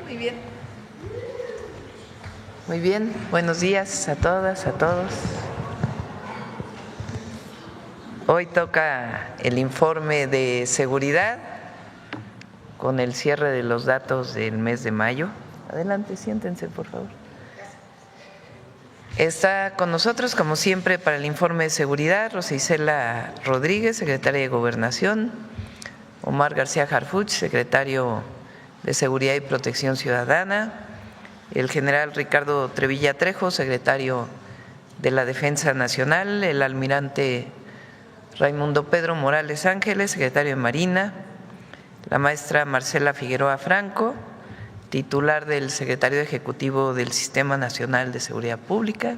Muy bien. Muy bien, buenos días a todas, a todos. Hoy toca el informe de seguridad con el cierre de los datos del mes de mayo. Adelante, siéntense, por favor. Está con nosotros, como siempre, para el informe de seguridad, Rosa Isela Rodríguez, secretaria de Gobernación, Omar García Harfuch, secretario de Seguridad y Protección Ciudadana, el general Ricardo Trevilla Trejo, secretario de la Defensa Nacional, el almirante Raimundo Pedro Morales Ángeles, secretario de Marina, la maestra Marcela Figueroa Franco, titular del secretario ejecutivo del Sistema Nacional de Seguridad Pública,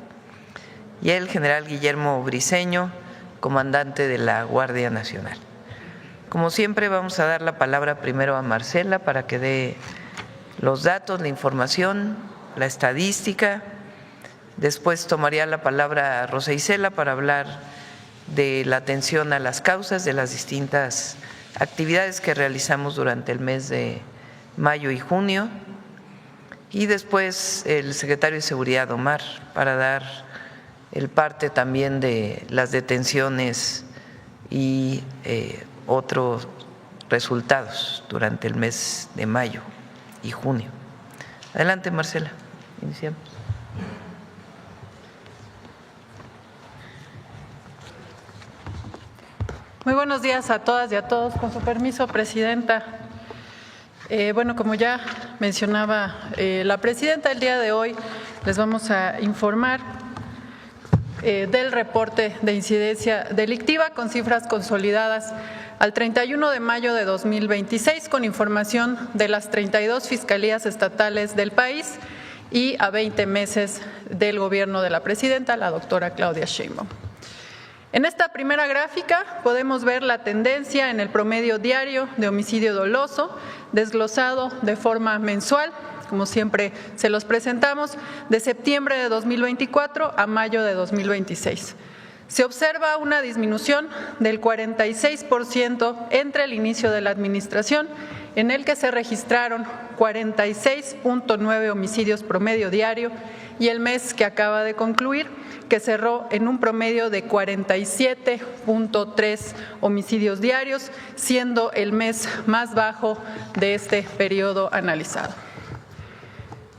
y el general Guillermo Briceño, comandante de la Guardia Nacional. Como siempre, vamos a dar la palabra primero a Marcela para que dé los datos, la información, la estadística. Después tomaría la palabra Rosa Isela para hablar de la atención a las causas de las distintas actividades que realizamos durante el mes de mayo y junio. Y después el secretario de Seguridad, Omar, para dar el parte también de las detenciones y otros resultados durante el mes de mayo y junio. Adelante, Marcela, iniciamos. Muy buenos días a todas y a todos. Con su permiso, Presidenta. Bueno, como ya mencionaba la Presidenta, el día de hoy les vamos a informar del reporte de incidencia delictiva con cifras consolidadas al 31 de mayo de 2026, con información de las 32 fiscalías estatales del país y a 20 meses del gobierno de la Presidenta, la doctora Claudia Sheinbaum. En esta primera gráfica podemos ver la tendencia en el promedio diario de homicidio doloso, desglosado de forma mensual, como siempre se los presentamos, de septiembre de 2024 a mayo de 2026. Se observa una disminución del 46% entre el inicio de la administración, en el que se registraron 46.9 homicidios promedio diario, y el mes que acaba de concluir, que cerró en un promedio de 47.3 homicidios diarios, siendo el mes más bajo de este periodo analizado.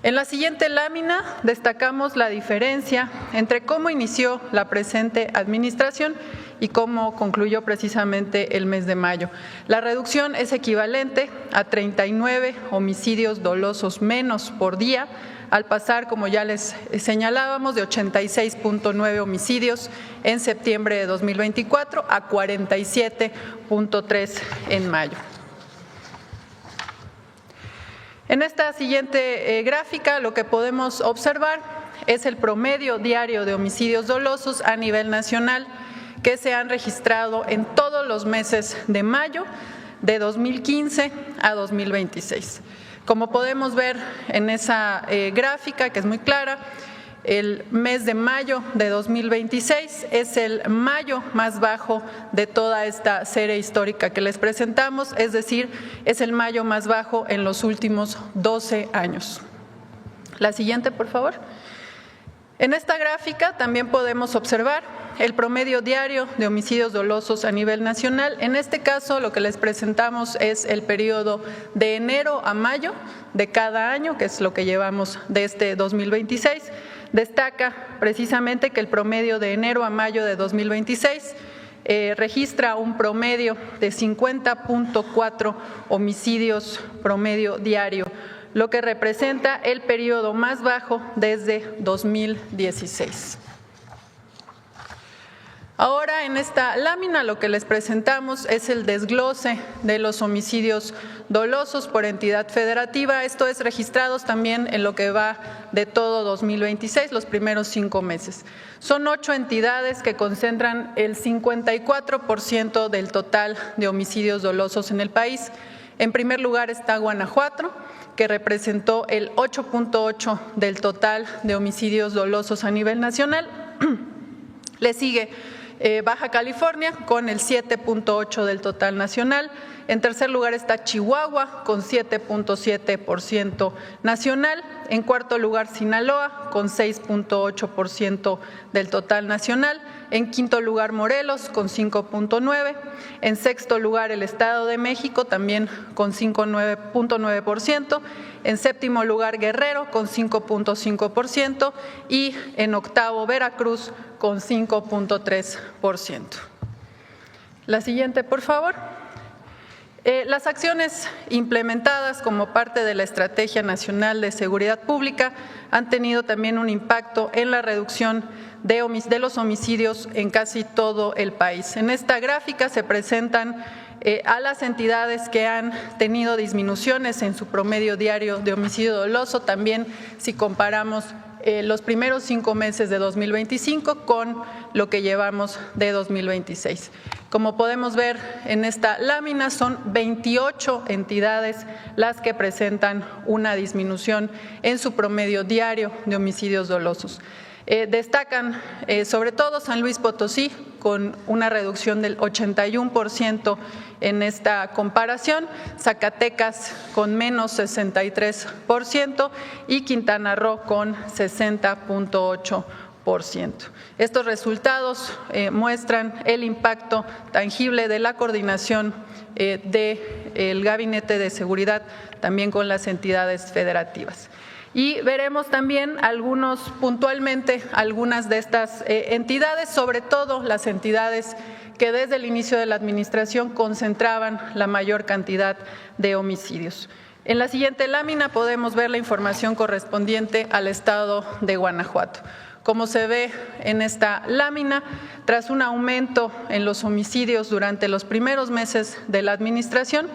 En la siguiente lámina destacamos la diferencia entre cómo inició la presente administración y cómo concluyó precisamente el mes de mayo. La reducción es equivalente a 39 homicidios dolosos menos por día, al pasar, como ya les señalábamos, de 86.9 homicidios en septiembre de 2024 a 47.3 en mayo. En esta siguiente gráfica lo que podemos observar es el promedio diario de homicidios dolosos a nivel nacional que se han registrado en todos los meses de mayo de 2015 a 2026. Como podemos ver en esa gráfica, que es muy clara, el mes de mayo de 2026 es el mayo más bajo de toda esta serie histórica que les presentamos, es decir, es el mayo más bajo en los últimos 12 años. La siguiente, por favor. En esta gráfica también podemos observar el promedio diario de homicidios dolosos a nivel nacional. En este caso, lo que les presentamos es el periodo de enero a mayo de cada año, que es lo que llevamos de este 2026. Destaca precisamente que el promedio de enero a mayo de 2026 registra un promedio de 50.4 homicidios promedio diario, lo que representa el periodo más bajo desde 2016. Ahora, en esta lámina lo que les presentamos es el desglose de los homicidios dolosos por entidad federativa, esto es registrados también en lo que va de todo 2026, los primeros 5 meses. Son 8 entidades que concentran el 54% del total de homicidios dolosos en el país. En primer lugar está Guanajuato, que representó el 8.8% del total de homicidios dolosos a nivel nacional. Le sigue Baja California con el 7.8% del total nacional, En tercer lugar está Chihuahua con 7.7% nacional. En cuarto lugar Sinaloa con 6.8% del total nacional. En quinto lugar Morelos con 5.9%. En sexto lugar el Estado de México también con 5.9%. En séptimo lugar Guerrero con 5.5% y en octavo Veracruz con 5.3%. La siguiente, por favor. Las acciones implementadas como parte de la Estrategia Nacional de Seguridad Pública han tenido también un impacto en la reducción de los homicidios en casi todo el país. En esta gráfica se presentan a las entidades que han tenido disminuciones en su promedio diario de homicidio doloso, también si comparamos los primeros 5 meses de 2025 con lo que llevamos de 2026. Como podemos ver en esta lámina, son 28 entidades las que presentan una disminución en su promedio diario de homicidios dolosos. Destacan sobre todo San Luis Potosí con una reducción del 81% en esta comparación, Zacatecas con menos 63% y Quintana Roo con 60.8%. Estos resultados muestran el impacto tangible de la coordinación del Gabinete de Seguridad también con las entidades federativas. Y veremos también puntualmente algunas de estas entidades, sobre todo las entidades que desde el inicio de la administración concentraban la mayor cantidad de homicidios. En la siguiente lámina podemos ver la información correspondiente al estado de Guanajuato. Como se ve en esta lámina, tras un aumento en los homicidios durante los primeros meses de la administración,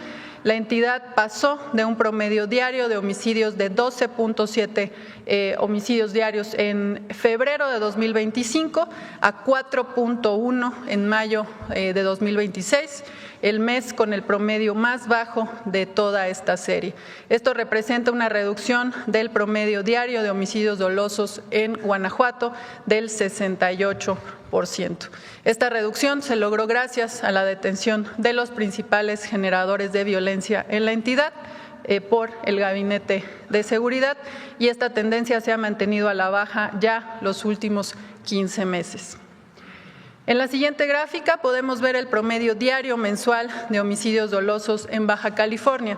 la entidad pasó de un promedio diario de homicidios de 12.7 homicidios diarios en febrero de 2025 a 4.1 en mayo de 2026, el mes con el promedio más bajo de toda esta serie. Esto representa una reducción del promedio diario de homicidios dolosos en Guanajuato del 68%. Esta reducción se logró gracias a la detención de los principales generadores de violencia en la entidad por el Gabinete de Seguridad, y esta tendencia se ha mantenido a la baja ya los últimos 15 meses. En la siguiente gráfica podemos ver el promedio diario mensual de homicidios dolosos en Baja California.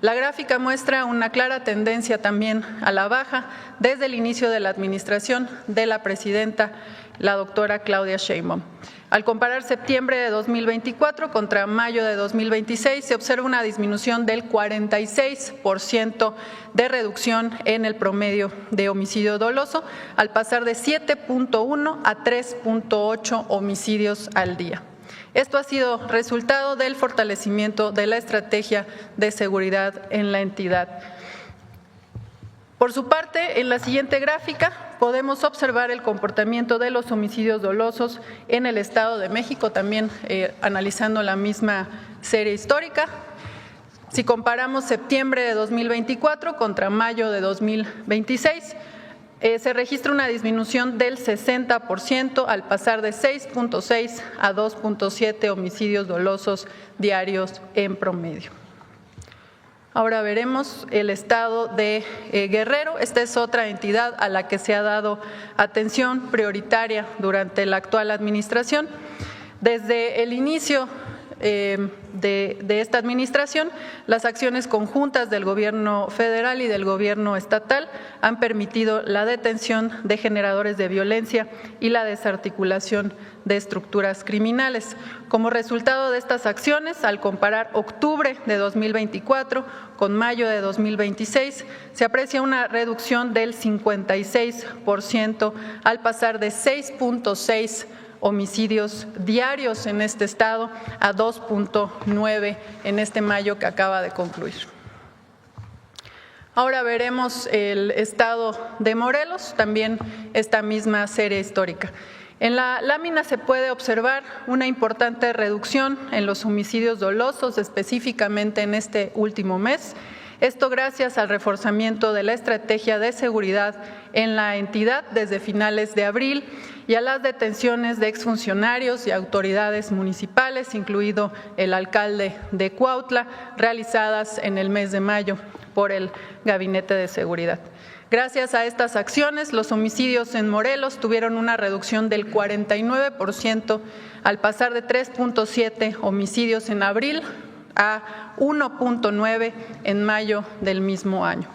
La gráfica muestra una clara tendencia también a la baja desde el inicio de la administración de la presidenta, la doctora Claudia Sheinbaum. Al comparar septiembre de 2024 contra mayo de 2026, se observa una disminución del 46% de reducción en el promedio de homicidio doloso, al pasar de 7.1 a 3.8 homicidios al día. Esto ha sido resultado del fortalecimiento de la estrategia de seguridad en la entidad. Por su parte, en la siguiente gráfica podemos observar el comportamiento de los homicidios dolosos en el Estado de México, también analizando la misma serie histórica. Si comparamos septiembre de 2024 contra mayo de 2026, se registra una disminución del 60% al pasar de 6.6 a 2.7 homicidios dolosos diarios en promedio. Ahora veremos el estado de Guerrero. Esta es otra entidad a la que se ha dado atención prioritaria durante la actual administración. Desde el inicio de esta administración, las acciones conjuntas del gobierno federal y del gobierno estatal han permitido la detención de generadores de violencia y la desarticulación de estructuras criminales. Como resultado de estas acciones, al comparar octubre de 2024 con mayo de 2026, se aprecia una reducción del 56% al pasar de 6.6 homicidios diarios en este estado a 2.9 en este mayo que acaba de concluir. Ahora veremos el estado de Morelos, también esta misma serie histórica. En la lámina se puede observar una importante reducción en los homicidios dolosos, específicamente en este último mes. Esto gracias al reforzamiento de la estrategia de seguridad en la entidad desde finales de abril y a las detenciones de exfuncionarios y autoridades municipales, incluido el alcalde de Cuautla, realizadas en el mes de mayo por el Gabinete de Seguridad. Gracias a estas acciones, los homicidios en Morelos tuvieron una reducción del 49% al pasar de 3.7 homicidios en abril a 1.9 en mayo del mismo año.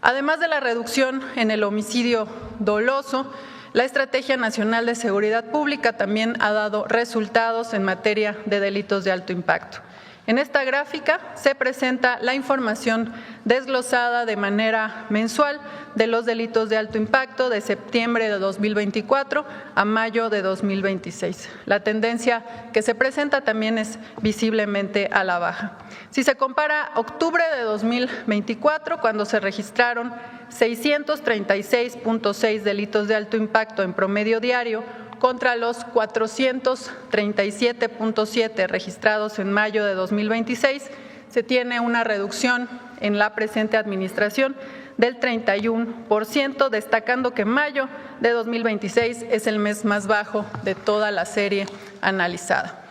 Además de la reducción en el homicidio doloso, la Estrategia Nacional de Seguridad Pública también ha dado resultados en materia de delitos de alto impacto. En esta gráfica se presenta la información desglosada de manera mensual de los delitos de alto impacto de septiembre de 2024 a mayo de 2026. La tendencia que se presenta también es visiblemente a la baja. Si se compara octubre de 2024, cuando se registraron 636.6 delitos de alto impacto en promedio diario, contra los 437.7 registrados en mayo de 2026, se tiene una reducción en la presente administración del 31%, destacando que mayo de 2026 es el mes más bajo de toda la serie analizada.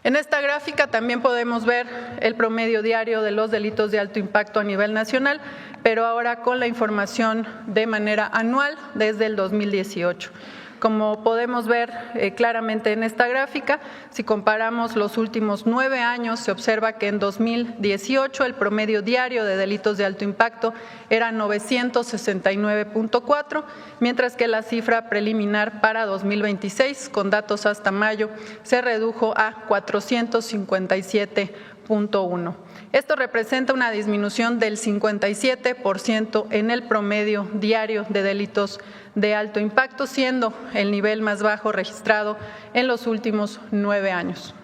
En esta gráfica también podemos ver el promedio diario de los delitos de alto impacto a nivel nacional, pero ahora con la información de manera anual desde el 2018. Como podemos ver claramente en esta gráfica, si comparamos los últimos 9 años, se observa que en 2018 el promedio diario de delitos de alto impacto era 969.4, mientras que la cifra preliminar para 2026, con datos hasta mayo, se redujo a 457.1. Esto representa una disminución del 57% en el promedio diario de delitos de alto impacto, siendo el nivel más bajo registrado en los últimos 9 años.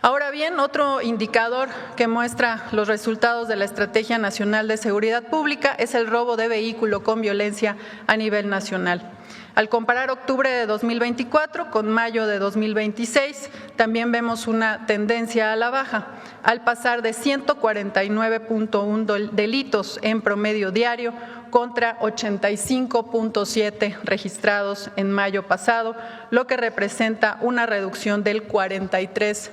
Ahora bien, otro indicador que muestra los resultados de la Estrategia Nacional de Seguridad Pública es el robo de vehículo con violencia a nivel nacional. Al comparar octubre de 2024 con mayo de 2026, también vemos una tendencia a la baja, al pasar de 149.1 delitos en promedio diario contra 85.7 registrados en mayo pasado, lo que representa una reducción del 43%.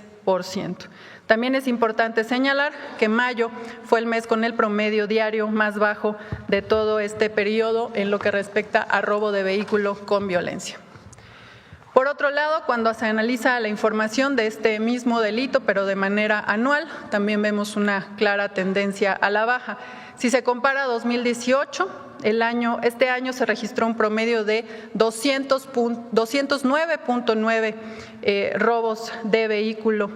También es importante señalar que mayo fue el mes con el promedio diario más bajo de todo este periodo en lo que respecta a robo de vehículo con violencia. Por otro lado, cuando se analiza la información de este mismo delito, pero de manera anual, también vemos una clara tendencia a la baja. Si se compara 2018, este año se registró un promedio de 209.9 robos de vehículo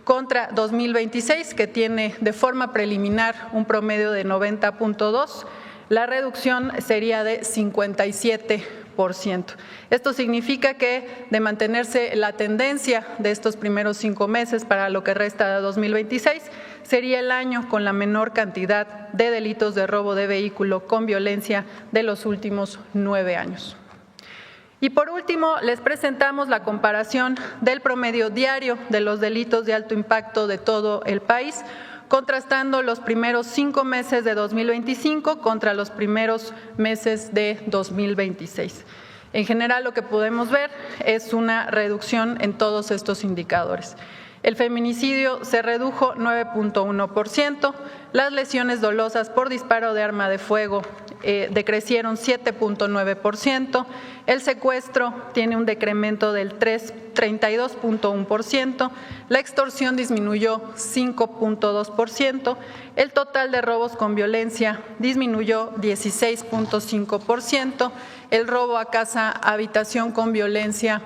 contra 2026, que tiene de forma preliminar un promedio de 90.2. La reducción sería de 57%. Esto significa que de mantenerse la tendencia de estos primeros 5 meses para lo que resta de 2026, sería el año con la menor cantidad de delitos de robo de vehículo con violencia de los últimos 9 años. Y por último, les presentamos la comparación del promedio diario de los delitos de alto impacto de todo el país, contrastando los primeros 5 meses de 2025 contra los primeros meses de 2026. En general, lo que podemos ver es una reducción en todos estos indicadores. El feminicidio se redujo 9.1%, las lesiones dolosas por disparo de arma de fuego decrecieron 7.9%, el secuestro tiene un decremento del 32.1%, la extorsión disminuyó 5.2%, el total de robos con violencia disminuyó 16.5%, el robo a casa, habitación con violencia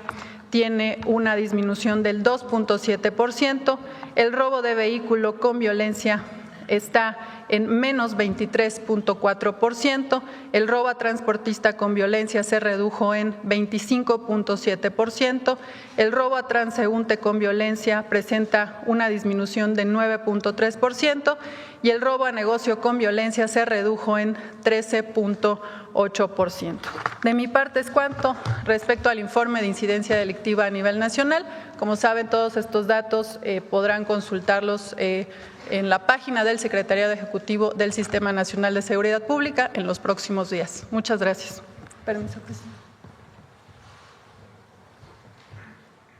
tiene una disminución del 2.7%, el robo de vehículo con violencia está en menos 23.4%, el robo a transportista con violencia se redujo en 25.7%, el robo a transeúnte con violencia presenta una disminución de 9.3% y el robo a negocio con violencia se redujo en 13.8%. De mi parte es cuanto respecto al informe de incidencia delictiva a nivel nacional. Como saben, todos estos datos podrán consultarlos en la página del Secretariado Ejecutivo del Sistema Nacional de Seguridad Pública en los próximos días. Muchas gracias. Permiso, presidenta.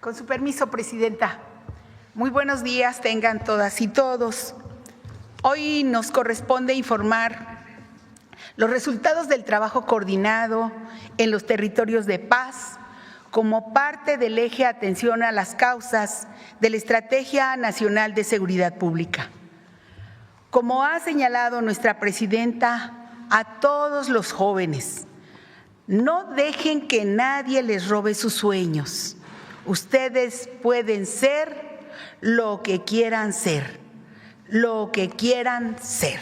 Con su permiso, presidenta. Muy buenos días tengan todas y todos. Hoy nos corresponde informar los resultados del trabajo coordinado en los territorios de paz como parte del eje atención a las causas de la Estrategia Nacional de Seguridad Pública. Como ha señalado nuestra presidenta, a todos los jóvenes, no dejen que nadie les robe sus sueños. Ustedes pueden ser lo que quieran ser, lo que quieran ser.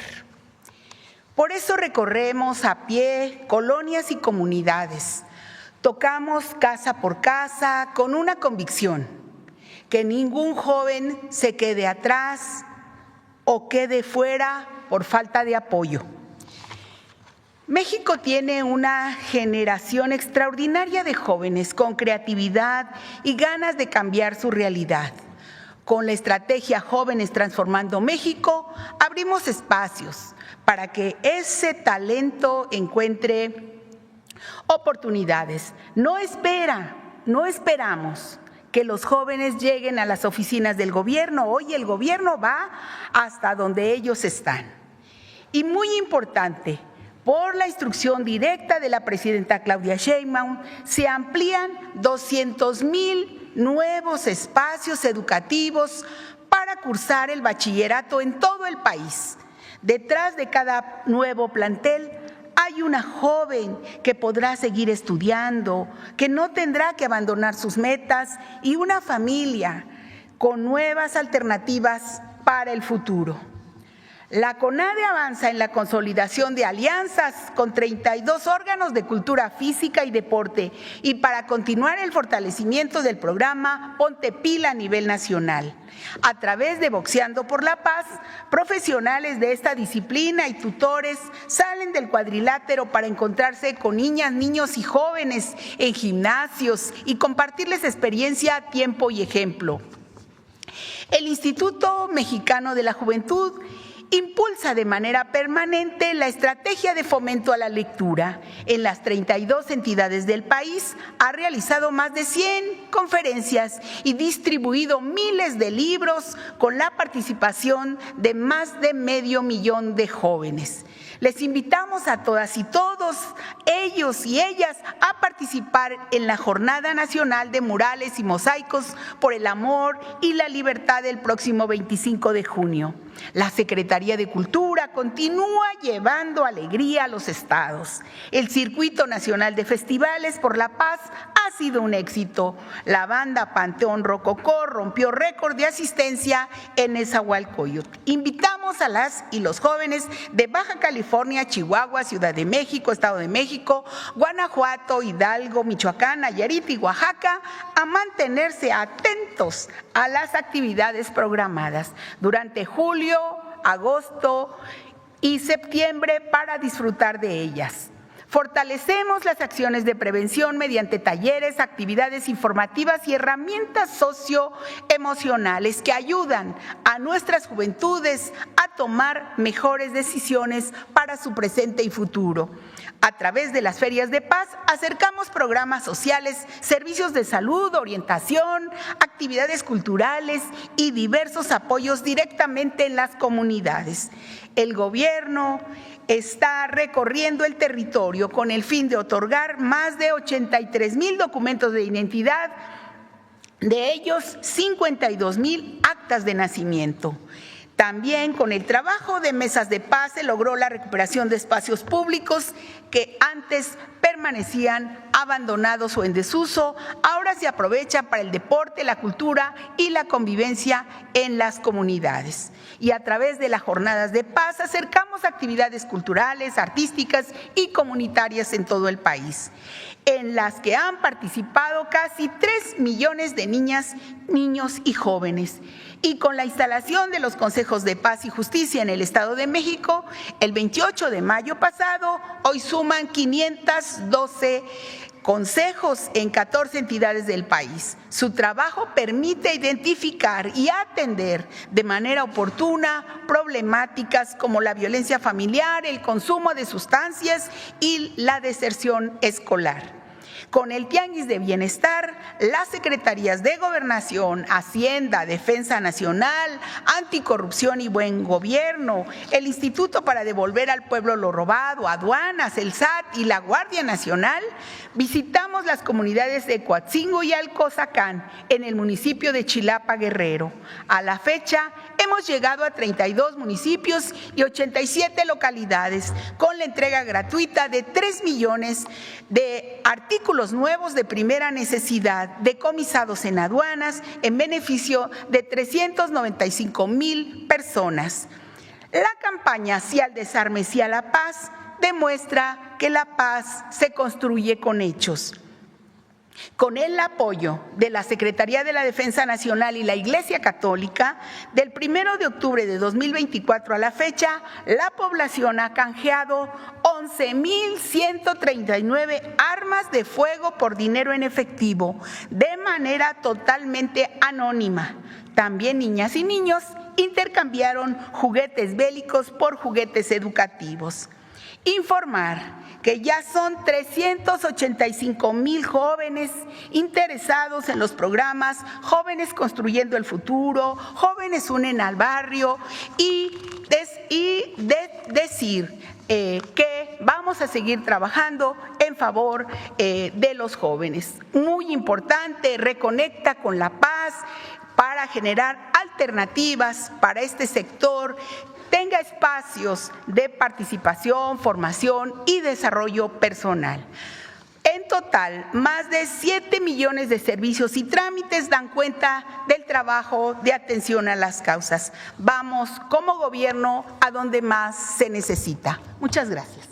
Por eso recorremos a pie colonias y comunidades. Tocamos casa por casa con una convicción: que ningún joven se quede atrás o quede fuera por falta de apoyo. México tiene una generación extraordinaria de jóvenes con creatividad y ganas de cambiar su realidad. Con la estrategia Jóvenes Transformando México, abrimos espacios para que ese talento encuentre oportunidades. No esperamos que los jóvenes lleguen a las oficinas del gobierno. Hoy el gobierno va hasta donde ellos están. Y muy importante, por la instrucción directa de la presidenta Claudia Sheinbaum, se amplían 200,000 nuevos espacios educativos para cursar el bachillerato en todo el país. Detrás de cada nuevo plantel hay una joven que podrá seguir estudiando, que no tendrá que abandonar sus metas, y una familia con nuevas alternativas para el futuro. La CONADE avanza en la consolidación de alianzas con 32 órganos de cultura física y deporte, y para continuar el fortalecimiento del programa Ponte Pila a nivel nacional. A través de Boxeando por la Paz, profesionales de esta disciplina y tutores salen del cuadrilátero para encontrarse con niñas, niños y jóvenes en gimnasios y compartirles experiencia, tiempo y ejemplo. El Instituto Mexicano de la Juventud impulsa de manera permanente la estrategia de fomento a la lectura. En las 32 entidades del país ha realizado más de 100 conferencias y distribuido miles de libros con la participación de más de 500,000 de jóvenes. Les invitamos a todas y todos, ellos y ellas, a participar en la Jornada Nacional de Murales y Mosaicos por el Amor y la Libertad del próximo 25 de junio. La Secretaría de Cultura continúa llevando alegría a los estados. El Circuito Nacional de Festivales por la Paz ha sido un éxito. La banda Panteón Rococó rompió récord de asistencia en Nezahualcóyotl. Invitamos a las y los jóvenes de Baja California, Chihuahua, Ciudad de México, Estado de México, Guanajuato, Hidalgo, Michoacán, Nayarit y Oaxaca a mantenerse atentos a las actividades programadas durante julio, agosto y septiembre para disfrutar de ellas. Fortalecemos las acciones de prevención mediante talleres, actividades informativas y herramientas socioemocionales que ayudan a nuestras juventudes a tomar mejores decisiones para su presente y futuro. A través de las ferias de paz acercamos programas sociales, servicios de salud, orientación, actividades culturales y diversos apoyos directamente en las comunidades. El gobierno está recorriendo el territorio con el fin de otorgar más de 83,000 documentos de identidad, de ellos 52,000 actas de nacimiento. También con el trabajo de mesas de paz se logró la recuperación de espacios públicos que antes permanecían abandonados o en desuso. Ahora se aprovecha para el deporte, la cultura y la convivencia en las comunidades. Y a través de las jornadas de paz acercamos actividades culturales, artísticas y comunitarias en todo el país, en las que han participado casi 3 millones de niñas, niños y jóvenes. Y con la instalación de los consejos de paz y justicia en el Estado de México, el 28 de mayo pasado, hoy suman 512 consejos en 14 entidades del país. Su trabajo permite identificar y atender de manera oportuna problemáticas como la violencia familiar, el consumo de sustancias y la deserción escolar. Con el Tianguis de Bienestar, las Secretarías de Gobernación, Hacienda, Defensa Nacional, Anticorrupción y Buen Gobierno, el Instituto para Devolver al Pueblo lo Robado, Aduanas, el SAT y la Guardia Nacional, visitamos las comunidades de Coatzingo y Alcozacán, en el municipio de Chilapa, Guerrero. A la fecha, hemos llegado a 32 municipios y 87 localidades, con la entrega gratuita de 3 millones de artículos nuevos de primera necesidad decomisados en aduanas en beneficio de 395,000 personas. La campaña Sí al Desarme, Sí a la Paz demuestra que la paz se construye con hechos. Con el apoyo de la Secretaría de la Defensa Nacional y la Iglesia Católica, del 1 de octubre de 2024 a la fecha, la población ha canjeado 11,139 armas de fuego por dinero en efectivo, de manera totalmente anónima. También niñas y niños intercambiaron juguetes bélicos por juguetes educativos. Informar que ya son 385,000 jóvenes interesados en los programas Jóvenes Construyendo el Futuro, Jóvenes Unen al Barrio y decir que vamos a seguir trabajando en favor de los jóvenes. Muy importante, reconecta con la paz para generar alternativas para este sector, tenga espacios de participación, formación y desarrollo personal. En total, más de 7 millones de servicios y trámites dan cuenta del trabajo de atención a las causas. Vamos como gobierno a donde más se necesita. Muchas gracias.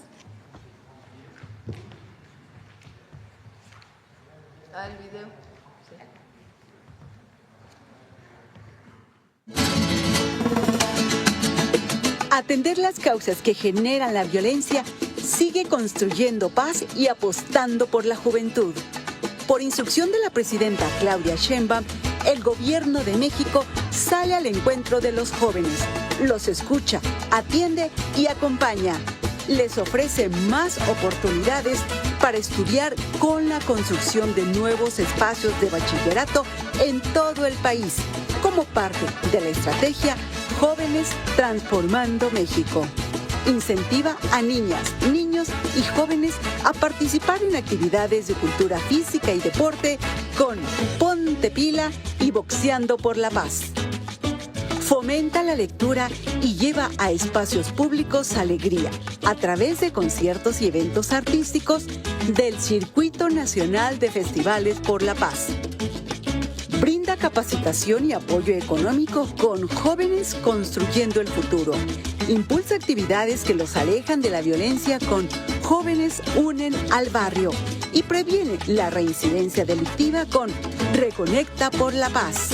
Atender las causas que generan la violencia sigue construyendo paz y apostando por la juventud. Por instrucción de la presidenta Claudia Sheinbaum, el Gobierno de México sale al encuentro de los jóvenes, los escucha, atiende y acompaña. Les ofrece más oportunidades para estudiar con la construcción de nuevos espacios de bachillerato en todo el país, como parte de la estrategia Jóvenes Transformando México. Incentiva a niñas, niños y jóvenes a participar en actividades de cultura física y deporte con Ponte Pila y Boxeando por la Paz. Fomenta la lectura y lleva a espacios públicos alegría a través de conciertos y eventos artísticos del Circuito Nacional de Festivales por la Paz. Brinda capacitación y apoyo económico con Jóvenes Construyendo el Futuro. Impulsa actividades que los alejan de la violencia con Jóvenes Unen al Barrio y previene la reincidencia delictiva con Reconecta por la Paz.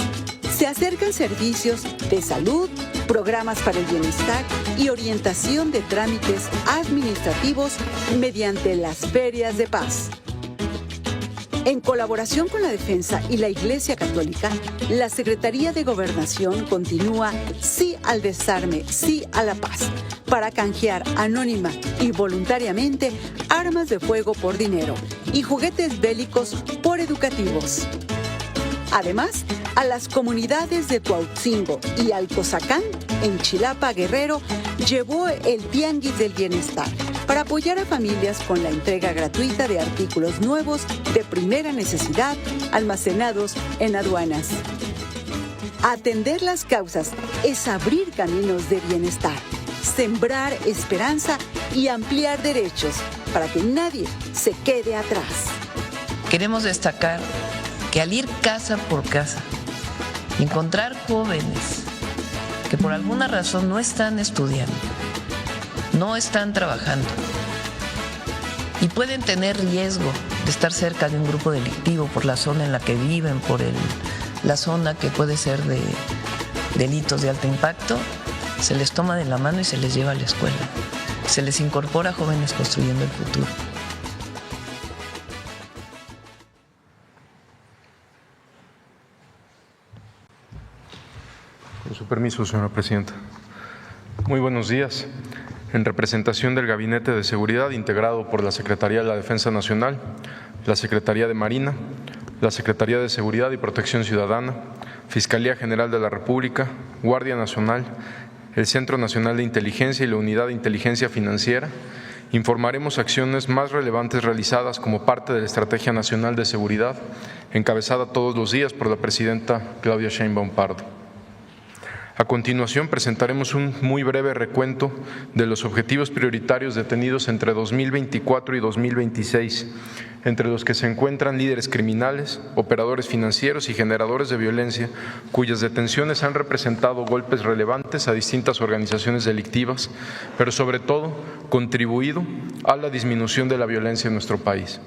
Se acercan servicios de salud, programas para el bienestar y orientación de trámites administrativos mediante las ferias de paz. En colaboración con la Defensa y la Iglesia Católica, la Secretaría de Gobernación continúa Sí al Desarme, Sí a la Paz, para canjear anónima y voluntariamente armas de fuego por dinero y juguetes bélicos por educativos. Además, a las comunidades de Coatzingo y Alcozacán, en Chilapa, Guerrero, llevó el Tianguis del Bienestar para apoyar a familias con la entrega gratuita de artículos nuevos de primera necesidad almacenados en aduanas. Atender las causas es abrir caminos de bienestar, sembrar esperanza y ampliar derechos para que nadie se quede atrás. Queremos destacar que al ir casa por casa, encontrar jóvenes que por alguna razón no están estudiando, no están trabajando y pueden tener riesgo de estar cerca de un grupo delictivo por la zona en la que viven, por la zona que puede ser de delitos de alto impacto, se les toma de la mano y se les lleva a la escuela. Se les incorpora a Jóvenes Construyendo el Futuro. permiso, señora presidenta. Muy buenos días. En representación del Gabinete de Seguridad, integrado por la Secretaría de la Defensa Nacional, la Secretaría de Marina, la Secretaría de Seguridad y Protección Ciudadana, Fiscalía General de la República, Guardia Nacional, el Centro Nacional de Inteligencia y la Unidad de Inteligencia Financiera, informaremos acciones más relevantes realizadas como parte de la Estrategia Nacional de Seguridad, encabezada todos los días por la presidenta Claudia Sheinbaum Pardo. A continuación, presentaremos un muy breve recuento de los objetivos prioritarios detenidos entre 2024 y 2026, entre los que se encuentran líderes criminales, operadores financieros y generadores de violencia, cuyas detenciones han representado golpes relevantes a distintas organizaciones delictivas, pero sobre todo contribuido a la disminución de la violencia en nuestro país.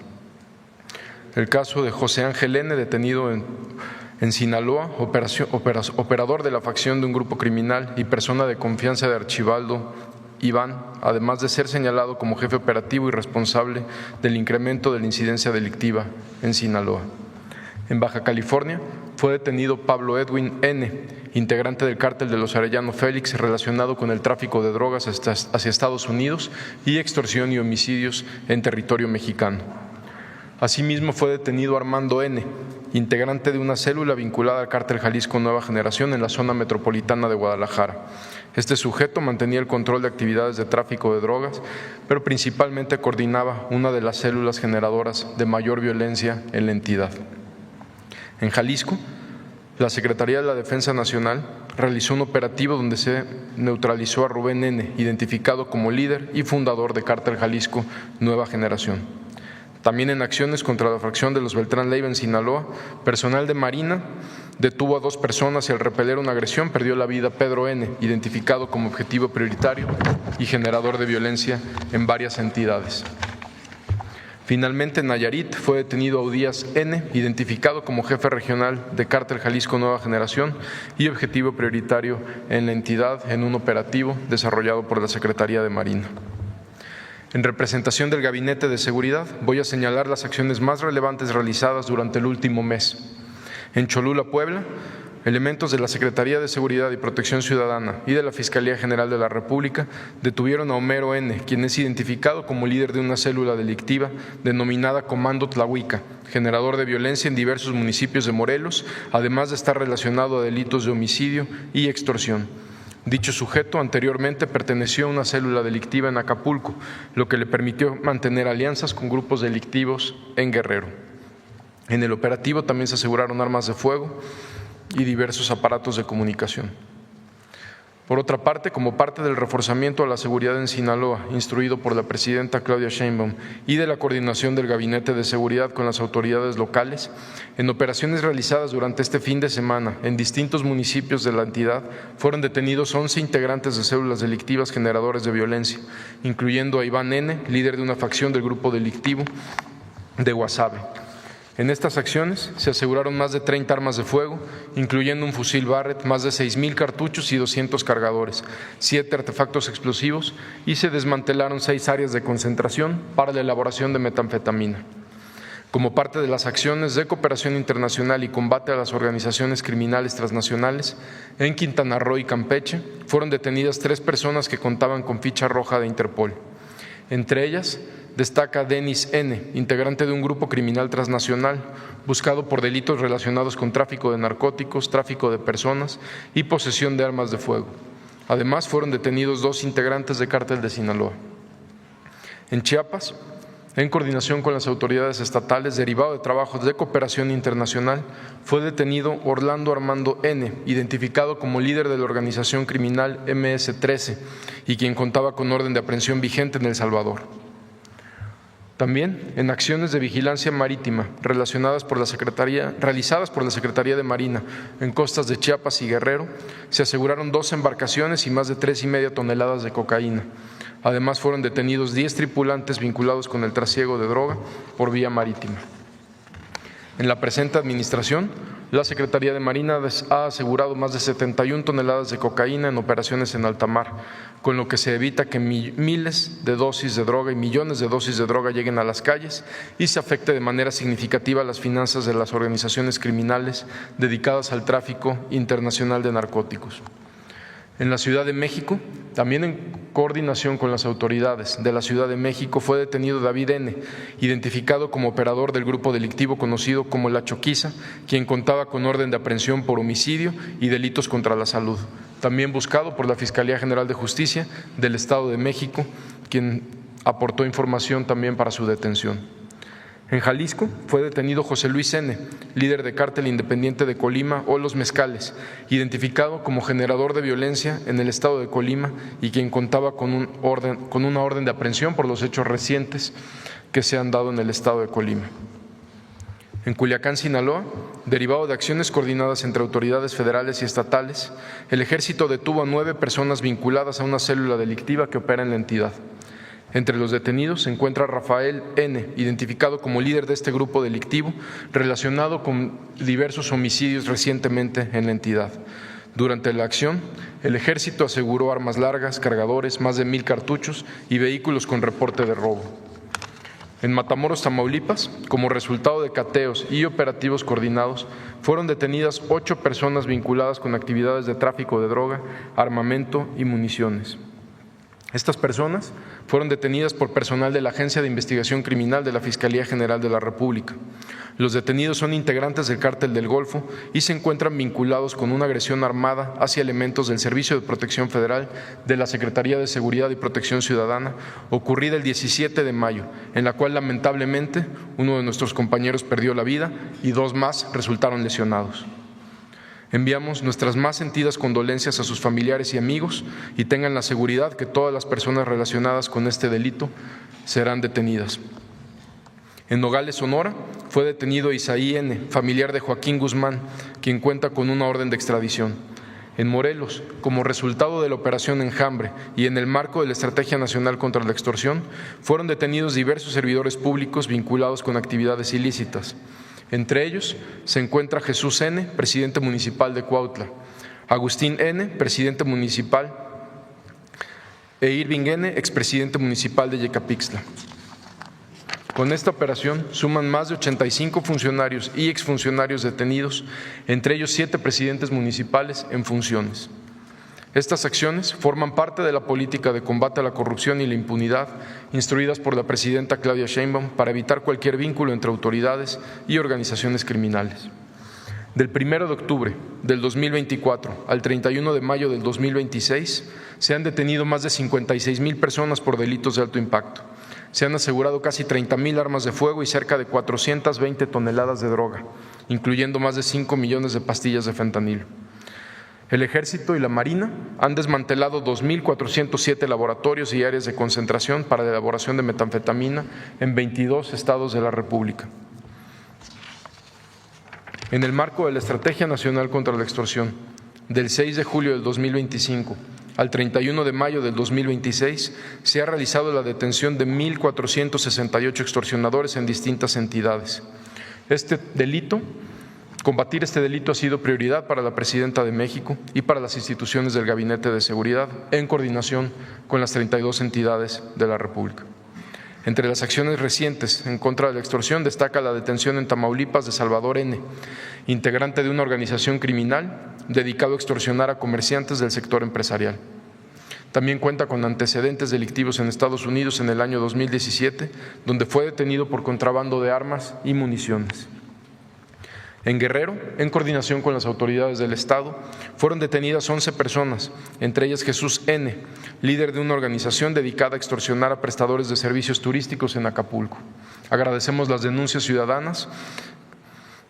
El caso de José Ángel N., detenido en Sinaloa, operador de la facción de un grupo criminal y persona de confianza de Archibaldo Iván, además de ser señalado como jefe operativo y responsable del incremento de la incidencia delictiva en Sinaloa. En Baja California fue detenido Pablo Edwin N., integrante del cártel de los Arellano Félix, relacionado con el tráfico de drogas hacia Estados Unidos y extorsión y homicidios en territorio mexicano. Asimismo, fue detenido Armando N., integrante de una célula vinculada al cártel Jalisco Nueva Generación en la zona metropolitana de Guadalajara. Este sujeto mantenía el control de actividades de tráfico de drogas, pero principalmente coordinaba una de las células generadoras de mayor violencia en la entidad. En Jalisco, la Secretaría de la Defensa Nacional realizó un operativo donde se neutralizó a Rubén N., identificado como líder y fundador de Cártel Jalisco Nueva Generación. También en acciones contra la fracción de los Beltrán Leiva en Sinaloa, personal de Marina detuvo a 2 personas y al repeler una agresión perdió la vida Pedro N., identificado como objetivo prioritario y generador de violencia en varias entidades. Finalmente, en Nayarit fue detenido Audías N., identificado como jefe regional de Cártel Jalisco Nueva Generación y objetivo prioritario en la entidad en un operativo desarrollado por la Secretaría de Marina. En representación del Gabinete de Seguridad, voy a señalar las acciones más relevantes realizadas durante el último mes. En Cholula, Puebla, elementos de la Secretaría de Seguridad y Protección Ciudadana y de la Fiscalía General de la República detuvieron a Homero N., quien es identificado como líder de una célula delictiva denominada Comando Tlahuica, generador de violencia en diversos municipios de Morelos, además de estar relacionado a delitos de homicidio y extorsión. Dicho sujeto anteriormente perteneció a una célula delictiva en Acapulco, lo que le permitió mantener alianzas con grupos delictivos en Guerrero. En el operativo también se aseguraron armas de fuego y diversos aparatos de comunicación. Por otra parte, como parte del reforzamiento a la seguridad en Sinaloa, instruido por la presidenta Claudia Sheinbaum, y de la coordinación del Gabinete de Seguridad con las autoridades locales, en operaciones realizadas durante este fin de semana en distintos municipios de la entidad, fueron detenidos 11 integrantes de células delictivas generadores de violencia, incluyendo a Iván N., líder de una facción del grupo delictivo de Guasave. En estas acciones se aseguraron más de 30 armas de fuego, incluyendo un fusil Barrett, más de 6,000 cartuchos y 200 cargadores, 7 artefactos explosivos y se desmantelaron 6 áreas de concentración para la elaboración de metanfetamina. Como parte de las acciones de cooperación internacional y combate a las organizaciones criminales transnacionales, en Quintana Roo y Campeche fueron detenidas 3 personas que contaban con ficha roja de Interpol. Entre ellas destaca Denis N., integrante de un grupo criminal transnacional, buscado por delitos relacionados con tráfico de narcóticos, tráfico de personas y posesión de armas de fuego. Además, fueron detenidos 2 integrantes de Cártel de Sinaloa. En Chiapas, en coordinación con las autoridades estatales, derivado de trabajos de cooperación internacional, fue detenido Orlando Armando N., identificado como líder de la organización criminal MS-13 y quien contaba con orden de aprehensión vigente en El Salvador. También en acciones de vigilancia marítima realizadas por la Secretaría de Marina en costas de Chiapas y Guerrero, se aseguraron 2 embarcaciones y más de 3,5 toneladas de cocaína. Además, fueron detenidos 10 tripulantes vinculados con el trasiego de droga por vía marítima. En la presente administración, la Secretaría de Marina ha asegurado más de 71 toneladas de cocaína en operaciones en alta mar, con lo que se evita que miles de dosis de droga y millones de dosis de droga lleguen a las calles y se afecte de manera significativa las finanzas de las organizaciones criminales dedicadas al tráfico internacional de narcóticos. En la Ciudad de México, también en coordinación con las autoridades de la Ciudad de México, fue detenido David N., identificado como operador del grupo delictivo conocido como La Choquiza, quien contaba con orden de aprehensión por homicidio y delitos contra la salud. También buscado por la Fiscalía General de Justicia del Estado de México, quien aportó información también para su detención. En Jalisco fue detenido José Luis N., líder de cártel independiente de Colima o Los Mezcales, identificado como generador de violencia en el estado de Colima y quien contaba con una orden de aprehensión por los hechos recientes que se han dado en el estado de Colima. En Culiacán, Sinaloa, derivado de acciones coordinadas entre autoridades federales y estatales, el Ejército detuvo a 9 personas vinculadas a una célula delictiva que opera en la entidad. Entre los detenidos se encuentra Rafael N., identificado como líder de este grupo delictivo, relacionado con diversos homicidios recientemente en la entidad. Durante la acción, el Ejército aseguró armas largas, cargadores, más de 1,000 cartuchos y vehículos con reporte de robo. En Matamoros, Tamaulipas, como resultado de cateos y operativos coordinados, fueron detenidas 8 personas vinculadas con actividades de tráfico de droga, armamento y municiones. Estas personas fueron detenidas por personal de la Agencia de Investigación Criminal de la Fiscalía General de la República. Los detenidos son integrantes del Cártel del Golfo y se encuentran vinculados con una agresión armada hacia elementos del Servicio de Protección Federal de la Secretaría de Seguridad y Protección Ciudadana, ocurrida el 17 de mayo, en la cual lamentablemente uno de nuestros compañeros perdió la vida y 2 más resultaron lesionados. Enviamos nuestras más sentidas condolencias a sus familiares y amigos y tengan la seguridad que todas las personas relacionadas con este delito serán detenidas. En Nogales, Sonora, fue detenido Isaí N., familiar de Joaquín Guzmán, quien cuenta con una orden de extradición. En Morelos, como resultado de la operación Enjambre y en el marco de la Estrategia Nacional contra la Extorsión, fueron detenidos diversos servidores públicos vinculados con actividades ilícitas. Entre ellos se encuentra Jesús N., presidente municipal de Cuautla, Agustín N., presidente municipal, e Irving N., expresidente municipal de Yecapixtla. Con esta operación suman más de 85 funcionarios y exfuncionarios detenidos, entre ellos 7 presidentes municipales en funciones. Estas acciones forman parte de la política de combate a la corrupción y la impunidad instruidas por la presidenta Claudia Sheinbaum para evitar cualquier vínculo entre autoridades y organizaciones criminales. Del 1 de octubre del 2024 al 31 de mayo del 2026 se han detenido más de 56,000 personas por delitos de alto impacto. Se han asegurado casi 30,000 armas de fuego y cerca de 420 toneladas de droga, incluyendo más de 5 millones de pastillas de fentanilo. El Ejército y la Marina han desmantelado 2,407 laboratorios y áreas de concentración para la elaboración de metanfetamina en 22 estados de la República. En el marco de la Estrategia Nacional contra la Extorsión, del 6 de julio del 2025 al 31 de mayo del 2026, se ha realizado la detención de 1,468 extorsionadores en distintas entidades. Combatir este delito ha sido prioridad para la Presidenta de México y para las instituciones del Gabinete de Seguridad, en coordinación con las 32 entidades de la República. Entre las acciones recientes en contra de la extorsión destaca la detención en Tamaulipas de Salvador N., integrante de una organización criminal dedicado a extorsionar a comerciantes del sector empresarial. También cuenta con antecedentes delictivos en Estados Unidos en el año 2017, donde fue detenido por contrabando de armas y municiones. En Guerrero, en coordinación con las autoridades del Estado, fueron detenidas 11 personas, entre ellas Jesús N., líder de una organización dedicada a extorsionar a prestadores de servicios turísticos en Acapulco. Agradecemos las denuncias ciudadanas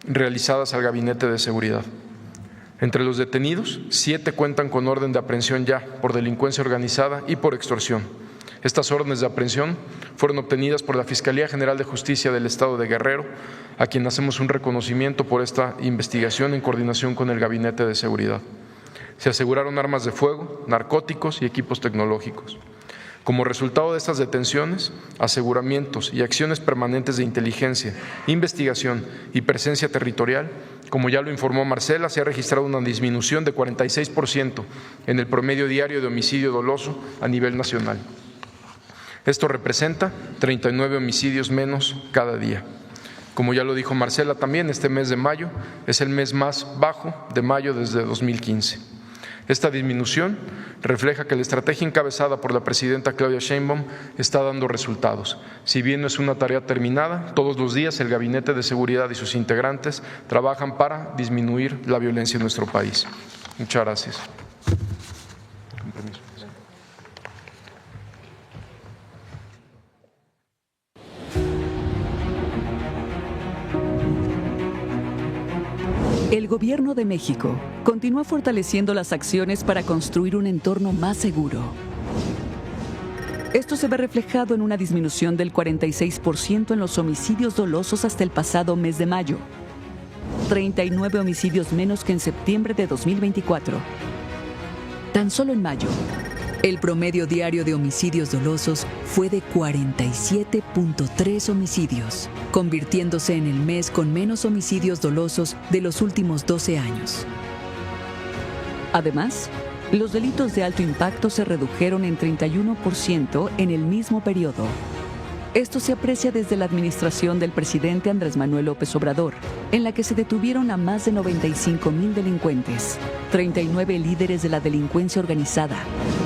realizadas al Gabinete de Seguridad. Entre los detenidos, 7 cuentan con orden de aprehensión ya por delincuencia organizada y por extorsión. Estas órdenes de aprehensión fueron obtenidas por la Fiscalía General de Justicia del Estado de Guerrero, a quien hacemos un reconocimiento por esta investigación en coordinación con el Gabinete de Seguridad. Se aseguraron armas de fuego, narcóticos y equipos tecnológicos. Como resultado de estas detenciones, aseguramientos y acciones permanentes de inteligencia, investigación y presencia territorial, como ya lo informó Marcela, se ha registrado una disminución de 46% en el promedio diario de homicidio doloso a nivel nacional. Esto representa 39 homicidios menos cada día. Como ya lo dijo Marcela también, este mes de mayo es el mes más bajo de mayo desde 2015. Esta disminución refleja que la estrategia encabezada por la presidenta Claudia Sheinbaum está dando resultados. Si bien no es una tarea terminada, todos los días el Gabinete de Seguridad y sus integrantes trabajan para disminuir la violencia en nuestro país. Muchas gracias. El Gobierno de México continúa fortaleciendo las acciones para construir un entorno más seguro. Esto se ve reflejado en una disminución del 46% en los homicidios dolosos hasta el pasado mes de mayo. 39 homicidios menos que en septiembre de 2024. Tan solo en mayo, el promedio diario de homicidios dolosos fue de 47.3 homicidios, convirtiéndose en el mes con menos homicidios dolosos de los últimos 12 años. Además, los delitos de alto impacto se redujeron en 31% en el mismo periodo. Esto se aprecia desde la administración del presidente Andrés Manuel López Obrador, en la que se detuvieron a más de 95,000 delincuentes, 39 líderes de la delincuencia organizada,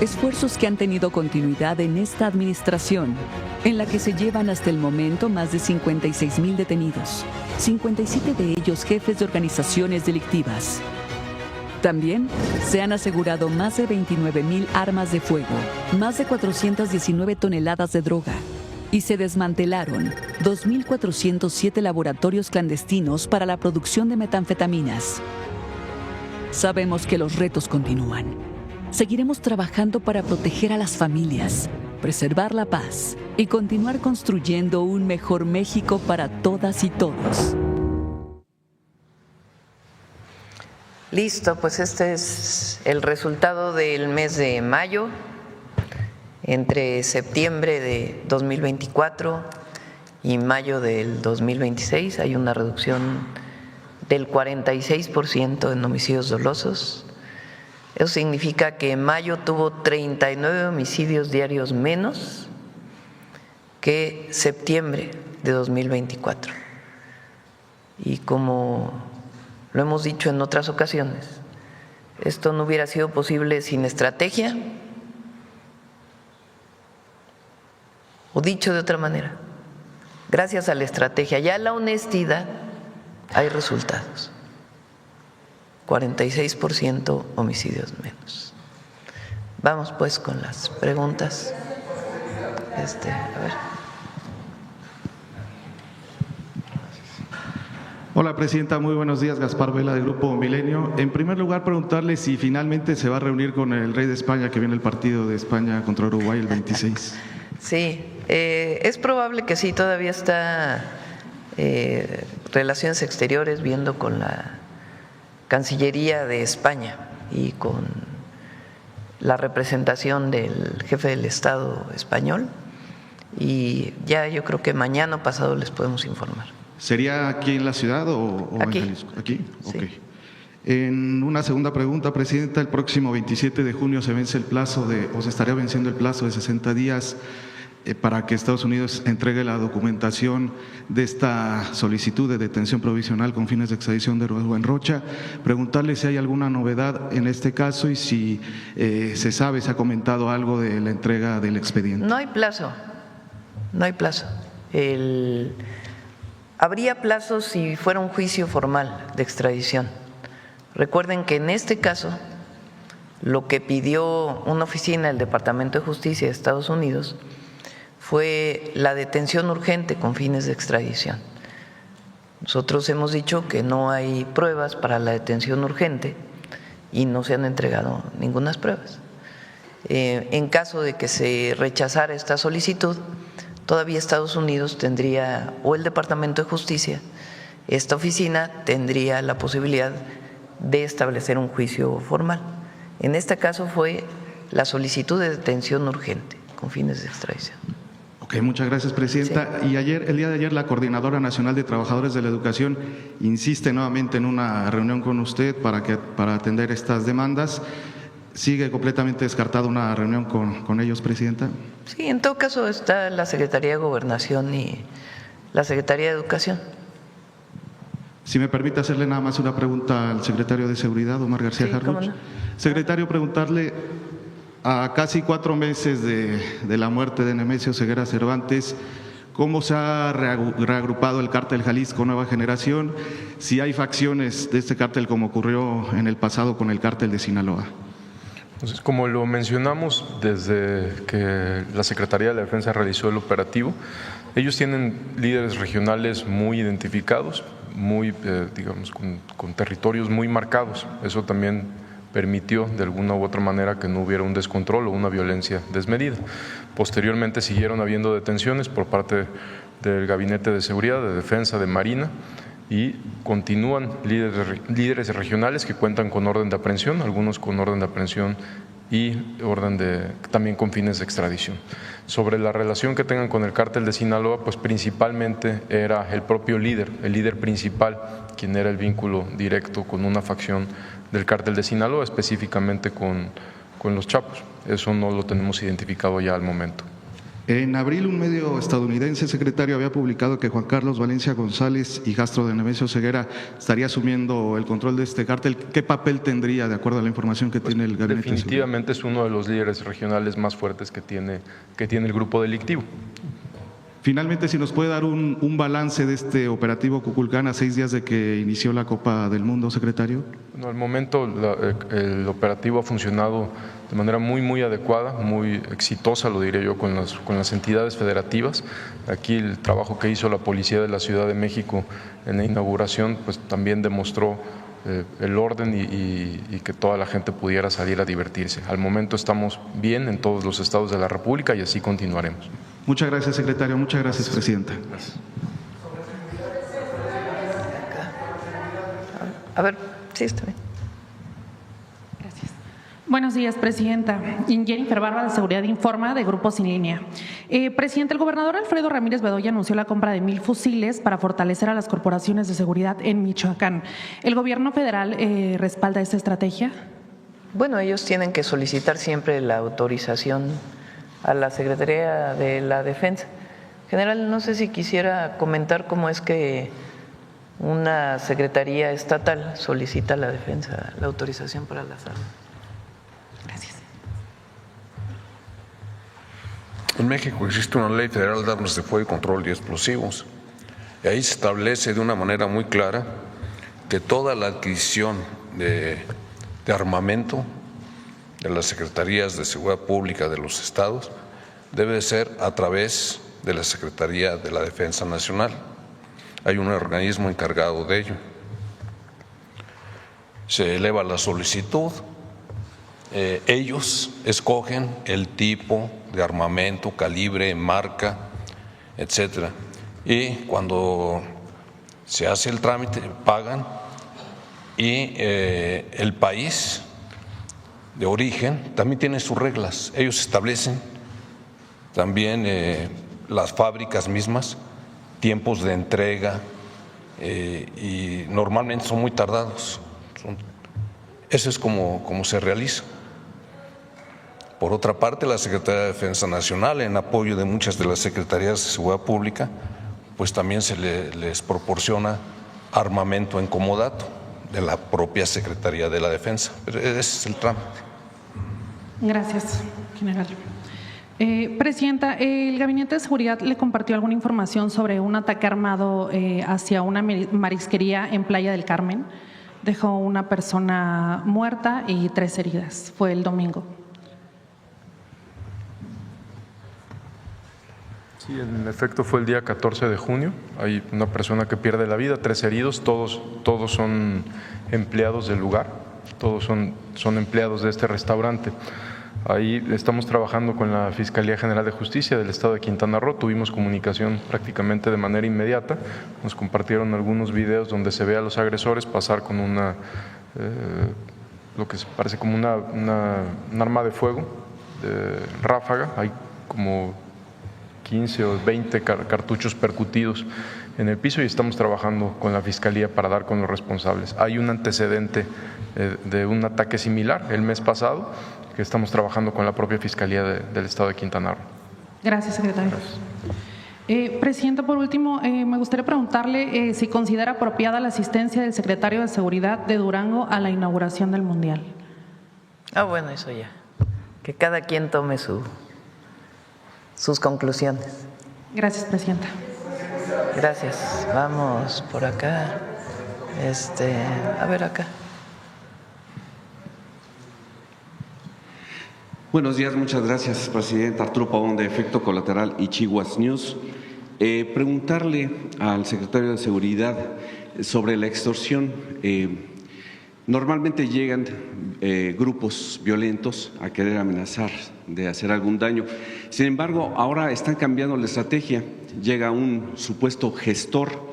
esfuerzos que han tenido continuidad en esta administración, en la que se llevan hasta el momento más de 56,000 detenidos, 57 de ellos jefes de organizaciones delictivas. También se han asegurado más de 29,000 armas de fuego, más de 419 toneladas de droga, y se desmantelaron 2.407 laboratorios clandestinos para la producción de metanfetaminas. Sabemos que los retos continúan. Seguiremos trabajando para proteger a las familias, preservar la paz y continuar construyendo un mejor México para todas y todos. Listo, pues este es el resultado del mes de mayo. Entre septiembre de 2024 y mayo del 2026 hay una reducción del 46% en homicidios dolosos. Eso significa que en mayo tuvo 39 homicidios diarios menos que septiembre de 2024. Y como lo hemos dicho en otras ocasiones, esto no hubiera sido posible sin estrategia. O dicho de otra manera, gracias a la estrategia y a la honestidad hay resultados. 46% homicidios menos. Vamos pues con las preguntas. A ver. Hola, Presidenta. Muy buenos días. Gaspar Vela, del Grupo Milenio. En primer lugar, preguntarle si finalmente se va a reunir con el rey de España, que viene el partido de España contra Uruguay el 26. Sí, es probable que sí, todavía está Relaciones Exteriores viendo con la Cancillería de España y con la representación del jefe del Estado español, y ya yo creo que mañana o pasado les podemos informar. ¿Sería aquí en la ciudad o aquí? En Jalisco? ¿Aquí? Sí. Okay. En una segunda pregunta, Presidenta, el próximo 27 de junio se vence el plazo o se estaría venciendo el plazo de 60 días para que Estados Unidos entregue la documentación de esta solicitud de detención provisional con fines de extradición de Rubén Rocha. Preguntarle si hay alguna novedad en este caso y si se sabe, se ha comentado algo de la entrega del expediente. No hay plazo, no hay plazo. Habría plazo si fuera un juicio formal de extradición. Recuerden que en este caso lo que pidió una oficina del Departamento de Justicia de Estados Unidos fue la detención urgente con fines de extradición. Nosotros hemos dicho que no hay pruebas para la detención urgente y no se han entregado ninguna pruebas. En caso de que se rechazara esta solicitud, todavía Estados Unidos tendría, o el Departamento de Justicia, esta oficina tendría la posibilidad de establecer un juicio formal. En este caso fue la solicitud de detención urgente con fines de extradición. Ok, muchas gracias, Presidenta. Sí. Y el día de ayer, la Coordinadora Nacional de Trabajadores de la Educación insiste nuevamente en una reunión con usted para atender estas demandas. ¿Sigue completamente descartada una reunión con ellos, Presidenta? Sí, en todo caso está la Secretaría de Gobernación y la Secretaría de Educación. Si me permite hacerle nada más una pregunta al secretario de Seguridad, Omar García Harfuch. No. Secretario, preguntarle, a casi 4 meses de la muerte de Nemesio Ceguera Cervantes, ¿cómo se ha reagrupado el cártel Jalisco Nueva Generación? Si hay facciones de este cártel como ocurrió en el pasado con el cártel de Sinaloa. Entonces, como lo mencionamos desde que la Secretaría de la Defensa realizó el operativo, ellos tienen líderes regionales muy identificados, muy, digamos, con territorios muy marcados. Eso también permitió de alguna u otra manera que no hubiera un descontrol o una violencia desmedida. Posteriormente siguieron habiendo detenciones por parte del Gabinete de Seguridad, de Defensa, de Marina, y continúan líderes regionales que cuentan con orden de aprehensión, algunos con orden de aprehensión y también con fines de extradición. Sobre la relación que tengan con el cártel de Sinaloa, pues principalmente era el propio líder, el líder principal, quien era el vínculo directo con una facción del cártel de Sinaloa, específicamente con los Chapos. Eso no lo tenemos identificado ya al momento. En abril, un medio estadounidense, secretario, había publicado que Juan Carlos Valencia González, hijastro de Nemesio Ceguera, estaría asumiendo el control de este cártel. ¿Qué papel tendría, de acuerdo a la información que tiene el Gabinete? Definitivamente es uno de los líderes regionales más fuertes que tiene el grupo delictivo. Finalmente, si nos puede dar un balance de este operativo Cuculcán a 6 días de que inició la Copa del Mundo, secretario. Bueno, al momento el operativo ha funcionado de manera muy adecuada, muy exitosa, lo diré yo, con las entidades federativas. Aquí el trabajo que hizo la Policía de la Ciudad de México en la inauguración, pues también demostró el orden y que toda la gente pudiera salir a divertirse. Al momento estamos bien en todos los estados de la República y así continuaremos. Muchas gracias, secretario. Muchas gracias, presidenta. Gracias. A ver, sí, está bien. Gracias. Buenos días, presidenta. Jennifer Barba, de Seguridad Informa, de Grupo Sin Línea. Presidente, el gobernador Alfredo Ramírez Bedoya anunció la compra de 1,000 fusiles para fortalecer a las corporaciones de seguridad en Michoacán. ¿El gobierno federal respalda esta estrategia? Bueno, ellos tienen que solicitar siempre la autorización a la Secretaría de la Defensa. General, no sé si quisiera comentar cómo es que una secretaría estatal solicita a la defensa la autorización para las armas. Gracias. En México existe una ley federal de armas de fuego y control de explosivos. Y ahí se establece de una manera muy clara que toda la adquisición de armamento de las Secretarías de Seguridad Pública de los estados debe ser a través de la Secretaría de la Defensa Nacional. Hay un organismo encargado de ello. Se eleva la solicitud, ellos escogen el tipo de armamento, calibre, marca, etcétera. Y cuando se hace el trámite, pagan y el país de origen también tiene sus reglas. Ellos establecen también las fábricas mismas, tiempos de entrega y normalmente son muy tardados. Eso es como se realiza. Por otra parte, la Secretaría de Defensa Nacional, en apoyo de muchas de las secretarías de Seguridad Pública, pues también se les proporciona armamento en comodato de la propia Secretaría de la Defensa. Pero ese es el trámite. Gracias, general. Presidenta, ¿el Gabinete de Seguridad le compartió alguna información sobre un ataque armado hacia una marisquería en Playa del Carmen? Dejó una persona muerta y 3 heridas. Fue el domingo. Sí, en efecto fue el día 14 de junio. Hay una persona que pierde la vida, 3 heridos, todos son empleados del lugar, todos son empleados de este restaurante. Ahí estamos trabajando con la Fiscalía General de Justicia del Estado de Quintana Roo, tuvimos comunicación prácticamente de manera inmediata, nos compartieron algunos videos donde se ve a los agresores pasar con lo que parece como un arma de fuego, de ráfaga, hay como 15 o 20 cartuchos percutidos en el piso y estamos trabajando con la Fiscalía para dar con los responsables. Hay un antecedente de un ataque similar el mes pasado que estamos trabajando con la propia Fiscalía del Estado de Quintana Roo. Gracias, secretario. Gracias. Presidenta, por último, me gustaría preguntarle si considera apropiada la asistencia del secretario de Seguridad de Durango a la inauguración del Mundial. Bueno, eso ya. Que cada quien tome sus conclusiones. Gracias, presidenta. Gracias. Vamos por acá. A ver acá. Buenos días, muchas gracias, presidenta. Arturo Pavón, de Efecto Colateral y Chihuas News. Preguntarle al secretario de Seguridad sobre la extorsión. Normalmente llegan grupos violentos a querer amenazar de hacer algún daño. Sin embargo, ahora están cambiando la estrategia. Llega un supuesto gestor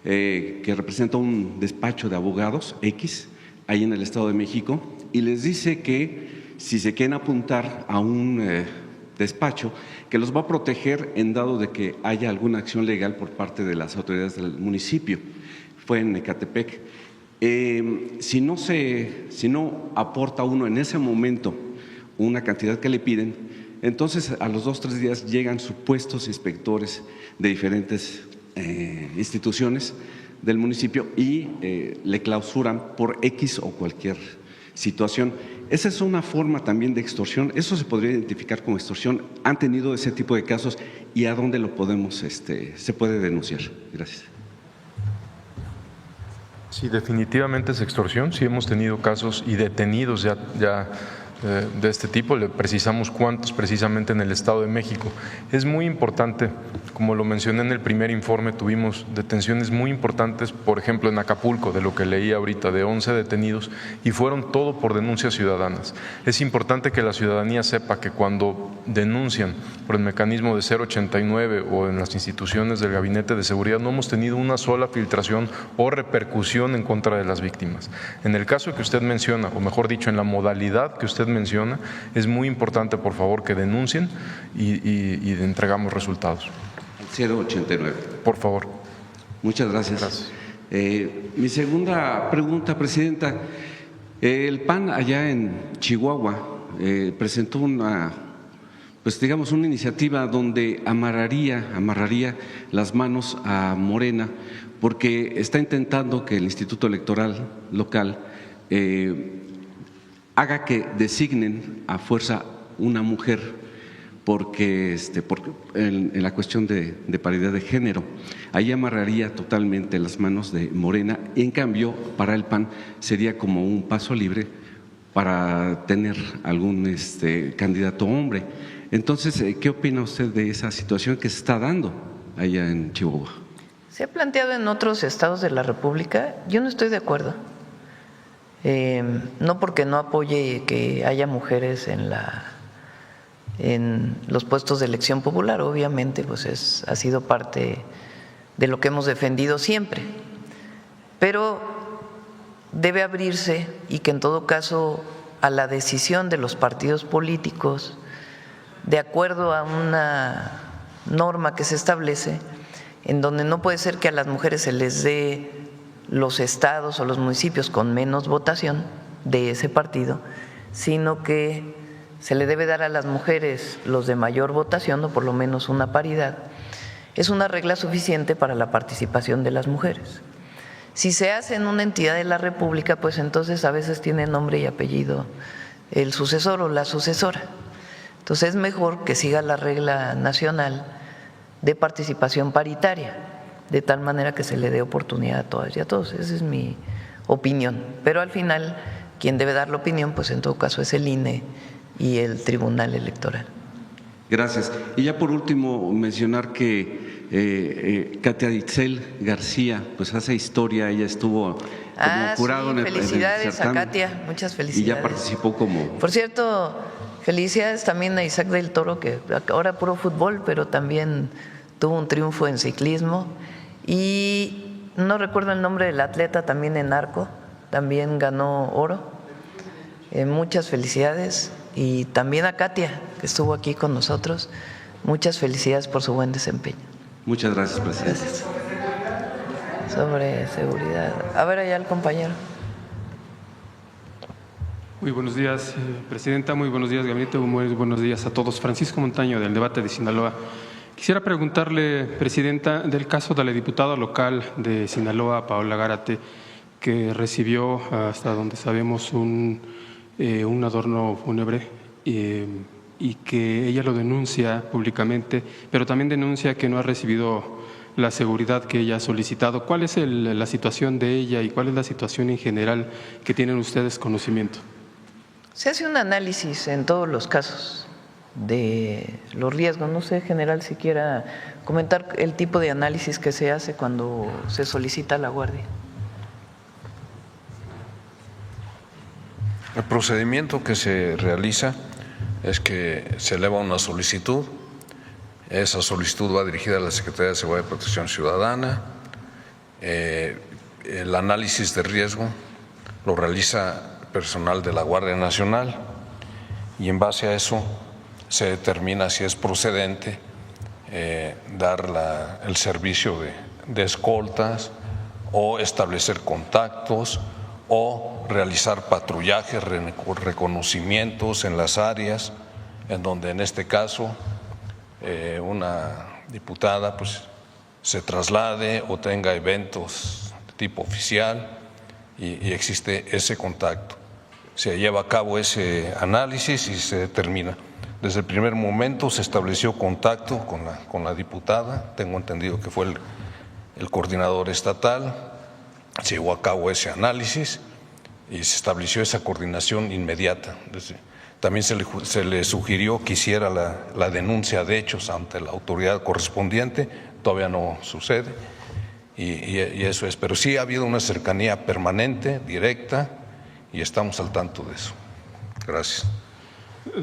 que representa un despacho de abogados X ahí en el Estado de México y les dice que si se quieren apuntar a un despacho que los va a proteger en dado de que haya alguna acción legal por parte de las autoridades del municipio. Fue en Ecatepec. Si no aporta uno en ese momento una cantidad que le piden, entonces a los 2 o 3 días llegan supuestos inspectores de diferentes instituciones del municipio y le clausuran por X o cualquier situación. Esa es una forma también de extorsión. Eso se podría identificar como extorsión. ¿Han tenido ese tipo de casos y a dónde lo podemos, se puede denunciar? Gracias. Sí, definitivamente es extorsión. Sí hemos tenido casos y detenidos ya de este tipo. Le precisamos cuántos precisamente en el Estado de México. Es muy importante, como lo mencioné en el primer informe, tuvimos detenciones muy importantes, por ejemplo en Acapulco, de lo que leí ahorita, de 11 detenidos y fueron todo por denuncias ciudadanas. Es importante que la ciudadanía sepa que cuando denuncian por el mecanismo de 089 o en las instituciones del Gabinete de Seguridad no hemos tenido una sola filtración o repercusión en contra de las víctimas. En el caso que usted menciona, o mejor dicho, en la modalidad que usted menciona, es muy importante, por favor, que denuncien y entregamos resultados. 089. Por favor. Muchas gracias. Gracias. Mi segunda pregunta, presidenta. El PAN allá en Chihuahua presentó una iniciativa donde amarraría las manos a Morena porque está intentando que el Instituto Electoral local haga que designen a fuerza una mujer porque en la cuestión de paridad de género, ahí amarraría totalmente las manos de Morena y en cambio para el PAN sería como un paso libre para tener algún candidato hombre. Entonces, ¿qué opina usted de esa situación que se está dando allá en Chihuahua? Se ha planteado en otros estados de la República. Yo no estoy de acuerdo. No porque no apoye que haya mujeres en los puestos de elección popular, obviamente pues ha sido parte de lo que hemos defendido siempre, pero debe abrirse y que en todo caso a la decisión de los partidos políticos, de acuerdo a una norma que se establece, en donde no puede ser que a las mujeres se les dé los estados o los municipios con menos votación de ese partido, sino que se le debe dar a las mujeres los de mayor votación o por lo menos una paridad. Es una regla suficiente para la participación de las mujeres. Si se hace en una entidad de la República, pues entonces a veces tiene nombre y apellido el sucesor o la sucesora. Entonces es mejor que siga la regla nacional de participación paritaria, de tal manera que se le dé oportunidad a todas y a todos. Esa es mi opinión. Pero al final, quien debe dar la opinión, pues en todo caso es el INE y el Tribunal Electoral. Gracias. Y ya por último mencionar que Katia Itzel García pues hace historia, ella estuvo como jurado en el felicidades certamen, a Katia, muchas felicidades. Y ya participó como… Por cierto, felicidades también a Isaac del Toro, que ahora puro fútbol, pero también tuvo un triunfo en ciclismo. Y no recuerdo el nombre del atleta, también en arco, también ganó oro. Muchas felicidades. Y también a Katia, que estuvo aquí con nosotros, muchas felicidades por su buen desempeño. Muchas gracias, presidente. Gracias. Sobre seguridad. A ver allá el compañero. Muy buenos días, presidenta. Muy buenos días, gabinete. Muy buenos días a todos. Francisco Montaño, del Debate de Sinaloa. Quisiera preguntarle, presidenta, del caso de la diputada local de Sinaloa, Paola Gárate, que recibió, hasta donde sabemos, un un adorno fúnebre y que ella lo denuncia públicamente, pero también denuncia que no ha recibido la seguridad que ella ha solicitado. ¿Cuál es la situación de ella y cuál es la situación en general que tienen ustedes conocimiento? Se hace un análisis en todos los casos de los riesgos. No sé, general, si quiera comentar el tipo de análisis que se hace cuando se solicita la guardia. El procedimiento que se realiza es que se eleva una solicitud. Esa solicitud va dirigida a la Secretaría de Seguridad y Protección Ciudadana. El análisis de riesgo lo realiza personal de la Guardia Nacional y en base a eso se determina si es procedente dar el servicio de escoltas o establecer contactos o realizar patrullajes, reconocimientos en las áreas en donde en este caso una diputada pues se traslade o tenga eventos de tipo oficial y existe ese contacto. Se lleva a cabo ese análisis y se determina. Desde el primer momento se estableció contacto con la diputada, tengo entendido que fue el coordinador estatal, se llevó a cabo ese análisis y se estableció esa coordinación inmediata. También se le sugirió que hiciera la denuncia de hechos ante la autoridad correspondiente, todavía no sucede y eso es. Pero sí ha habido una cercanía permanente, directa y estamos al tanto de eso. Gracias.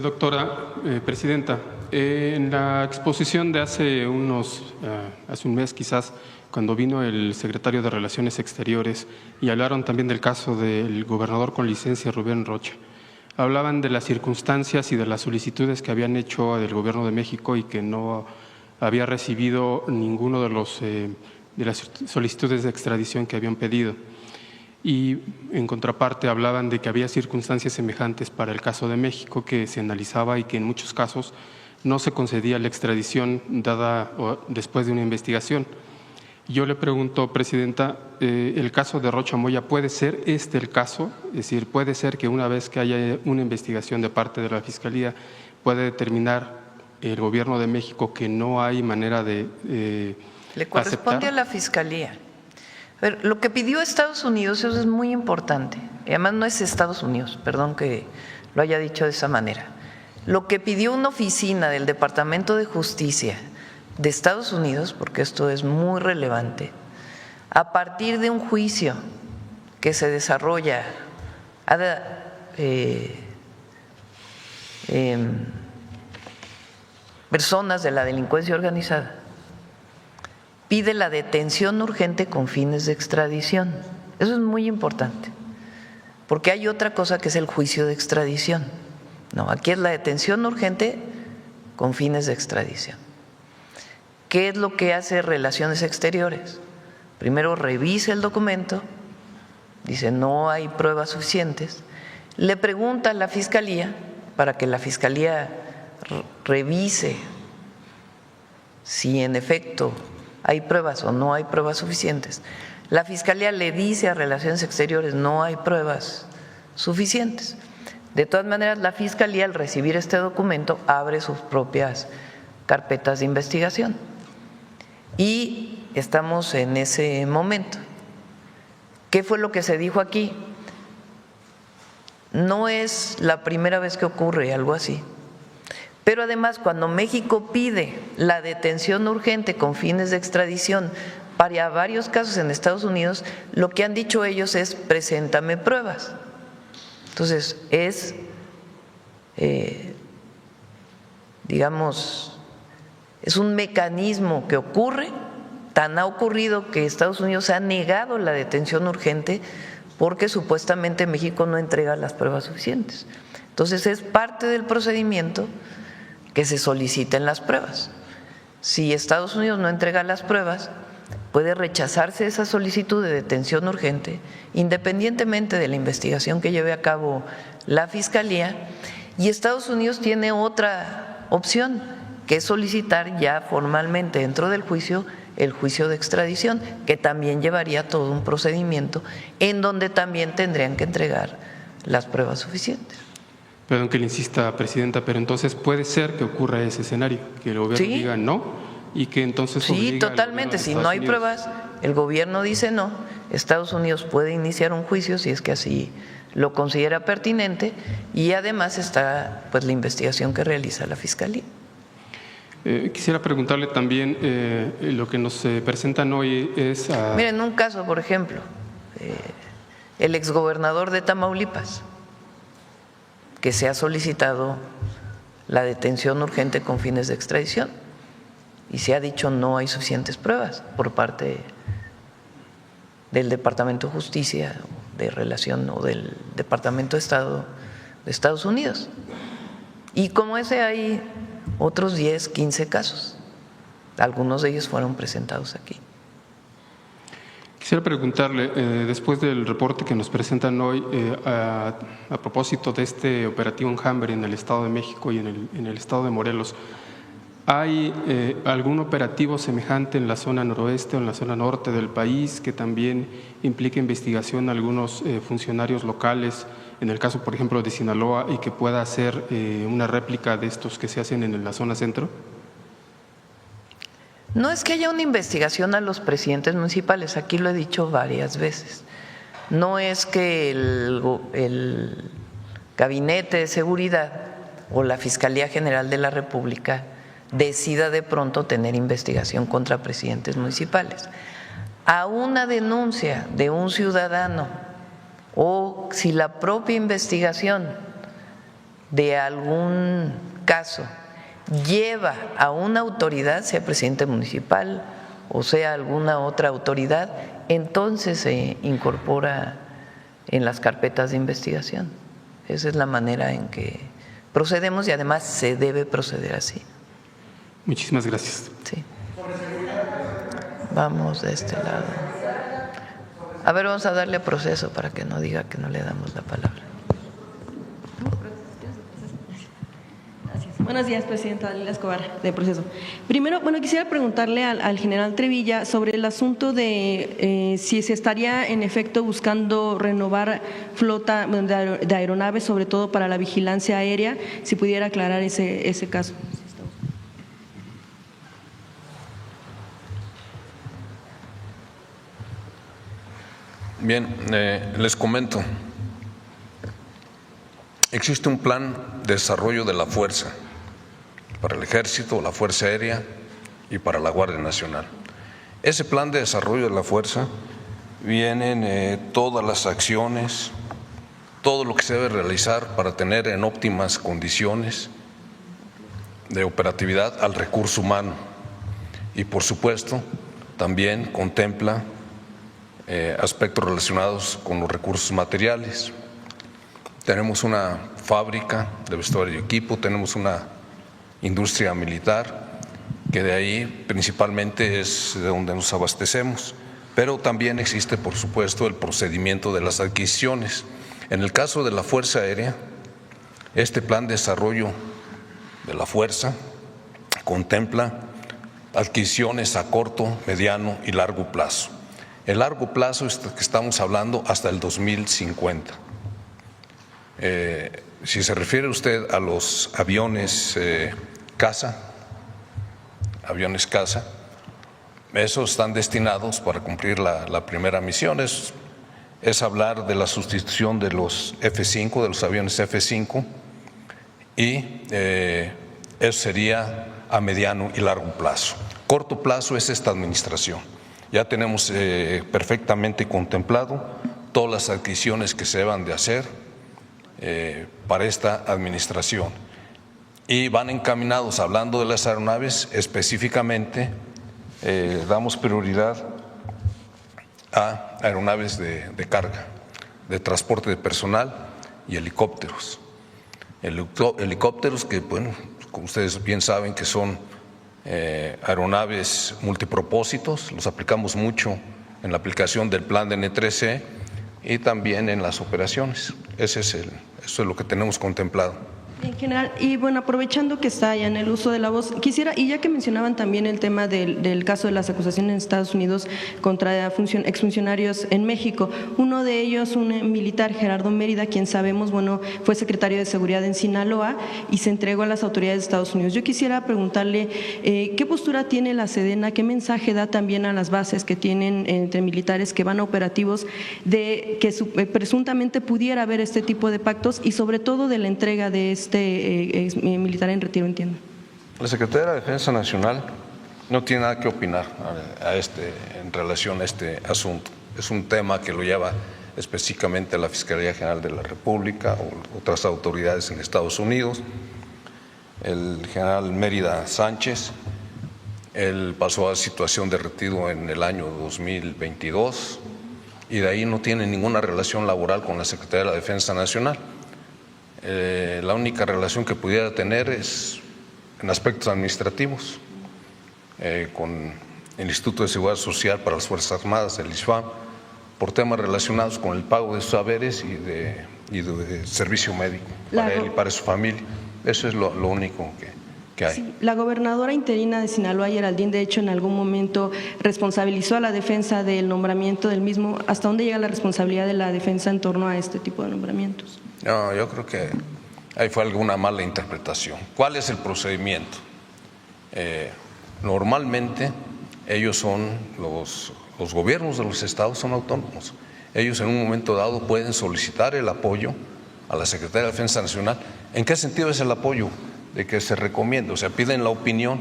Doctora Presidenta, en la exposición de hace un mes quizás, cuando vino el secretario de Relaciones Exteriores y hablaron también del caso del gobernador con licencia Rubén Rocha, hablaban de las circunstancias y de las solicitudes que habían hecho del Gobierno de México y que no había recibido ninguno de las solicitudes de extradición que habían pedido. Y en contraparte hablaban de que había circunstancias semejantes para el caso de México que se analizaba y que en muchos casos no se concedía la extradición dada después de una investigación. Yo le pregunto, Presidenta, el caso de Rocha Moya, ¿puede ser el caso? Es decir, ¿puede ser que una vez que haya una investigación de parte de la Fiscalía puede determinar el Gobierno de México que no hay manera de le corresponde aceptar? A la Fiscalía. A ver, lo que pidió Estados Unidos, eso es muy importante, y además no es Estados Unidos, perdón que lo haya dicho de esa manera. Lo que pidió una oficina del Departamento de Justicia de Estados Unidos, porque esto es muy relevante, a partir de un juicio que se desarrolla personas de la delincuencia organizada, pide la detención urgente con fines de extradición. Eso es muy importante, porque hay otra cosa que es el juicio de extradición. No, aquí es la detención urgente con fines de extradición. ¿Qué es lo que hace Relaciones Exteriores? Primero revisa el documento, dice no hay pruebas suficientes, le pregunta a la Fiscalía para que la Fiscalía revise si en efecto hay pruebas o no hay pruebas suficientes. La Fiscalía le dice a Relaciones Exteriores no hay pruebas suficientes. De todas maneras, la Fiscalía al recibir este documento abre sus propias carpetas de investigación y estamos en ese momento. ¿Qué fue lo que se dijo aquí? No es la primera vez que ocurre algo así. Pero además, cuando México pide la detención urgente con fines de extradición para varios casos en Estados Unidos, lo que han dicho ellos es preséntame pruebas. Entonces, es, digamos, es un mecanismo que ocurre, tan ha ocurrido que Estados Unidos ha negado la detención urgente porque supuestamente México no entrega las pruebas suficientes. Entonces, es parte del procedimiento que se soliciten las pruebas. Si Estados Unidos no entrega las pruebas, puede rechazarse esa solicitud de detención urgente, independientemente de la investigación que lleve a cabo la Fiscalía, y Estados Unidos tiene otra opción, que es solicitar ya formalmente dentro del juicio el juicio de extradición, que también llevaría todo un procedimiento en donde también tendrían que entregar las pruebas suficientes. Perdón que le insista, Presidenta, pero entonces puede ser que ocurra ese escenario, que el gobierno diga no y que entonces sí, totalmente. Si no hay pruebas, el gobierno dice no, Estados Unidos puede iniciar un juicio si es que así lo considera pertinente, y además está pues la investigación que realiza la Fiscalía. Quisiera preguntarle también, lo que nos presentan hoy es… Miren, un caso, por ejemplo, el exgobernador de Tamaulipas, que se ha solicitado la detención urgente con fines de extradición y se ha dicho no hay suficientes pruebas por parte del Departamento de Justicia de Relación o del Departamento de Estado de Estados Unidos. Y como ese hay otros 10, 15 casos. Algunos de ellos fueron presentados aquí. Quisiera preguntarle, después del reporte que nos presentan hoy, a propósito de este operativo Enjambre en el Estado de México y en el Estado de Morelos, ¿hay algún operativo semejante en la zona noroeste o en la zona norte del país que también implique investigación a algunos funcionarios locales, en el caso, por ejemplo, de Sinaloa, y que pueda hacer una réplica de estos que se hacen en la zona centro? No es que haya una investigación a los presidentes municipales, aquí lo he dicho varias veces. No es que el Gabinete de Seguridad o la Fiscalía General de la República decida de pronto tener investigación contra presidentes municipales. A una denuncia de un ciudadano o si la propia investigación de algún caso lleva a una autoridad, sea presidente municipal o sea alguna otra autoridad, entonces se incorpora en las carpetas de investigación. Esa es la manera en que procedemos y además se debe proceder así. Muchísimas gracias. Sí. Vamos de este lado. A ver, vamos a darle proceso para que no diga que no le damos la palabra. Buenos días, Presidenta Dalila Escobar, de Proceso. Primero, quisiera preguntarle al general Trevilla sobre el asunto de si se estaría en efecto buscando renovar flota de aeronaves, sobre todo para la vigilancia aérea, si pudiera aclarar ese caso. Bien, les comento. Existe un plan de desarrollo de la fuerza para el Ejército, la Fuerza Aérea y para la Guardia Nacional. Ese plan de desarrollo de la fuerza vienen todas las acciones, todo lo que se debe realizar para tener en óptimas condiciones de operatividad al recurso humano y, por supuesto, también contempla aspectos relacionados con los recursos materiales. Tenemos una fábrica de vestuario y equipo, tenemos una industria militar, que de ahí principalmente es de donde nos abastecemos, pero también existe, por supuesto, el procedimiento de las adquisiciones. En el caso de la Fuerza Aérea, este plan de desarrollo de la fuerza contempla adquisiciones a corto, mediano y largo plazo. El largo plazo es que estamos hablando hasta el 2050. Si se refiere usted a los aviones caza, esos están destinados para cumplir la primera misión, es hablar de la sustitución de los F-5, de los aviones F-5, y eso sería a mediano y largo plazo. Corto plazo es esta administración. Ya tenemos perfectamente contemplado todas las adquisiciones que se deban de hacer para esta administración, y van encaminados, hablando de las aeronaves específicamente, damos prioridad a aeronaves de carga, de transporte de personal y helicópteros. Helicópteros que, bueno, como ustedes bien saben, que son aeronaves multipropósitos, los aplicamos mucho en la aplicación del plan de N3C y también en las operaciones. Eso es lo que tenemos contemplado. En general, y bueno, aprovechando que está ya en el uso de la voz, quisiera, y ya que mencionaban también el tema del caso de las acusaciones en Estados Unidos contra exfuncionarios en México, uno de ellos, un militar, Gerardo Mérida, quien sabemos, bueno, fue secretario de Seguridad en Sinaloa y se entregó a las autoridades de Estados Unidos. Yo quisiera preguntarle qué postura tiene la Sedena, qué mensaje da también a las bases que tienen entre militares que van a operativos de que presuntamente pudiera haber este tipo de pactos y sobre todo de la entrega de militar en retiro, entiendo. La Secretaría de la Defensa Nacional no tiene nada que opinar en relación a este asunto. Es un tema que lo lleva específicamente la Fiscalía General de la República o otras autoridades en Estados Unidos. El general Mérida Sánchez, él pasó a situación de retiro en el año 2022 y de ahí no tiene ninguna relación laboral con la Secretaría de la Defensa Nacional. La única relación que pudiera tener es en aspectos administrativos con el Instituto de Seguridad Social para las Fuerzas Armadas, el ISFAM, por temas relacionados con el pago de sus haberes y de servicio médico para él y para su familia. Eso es lo único que hay. Sí, la gobernadora interina de Sinaloa, Geraldine, de hecho, en algún momento responsabilizó a la defensa del nombramiento del mismo. ¿Hasta dónde llega la responsabilidad de la defensa en torno a este tipo de nombramientos? No, yo creo que ahí fue alguna mala interpretación. ¿Cuál es el procedimiento? Normalmente ellos son los gobiernos de los estados son autónomos. Ellos en un momento dado pueden solicitar el apoyo a la Secretaría de Defensa Nacional. ¿En qué sentido es el apoyo? De que se recomienda, o sea, piden la opinión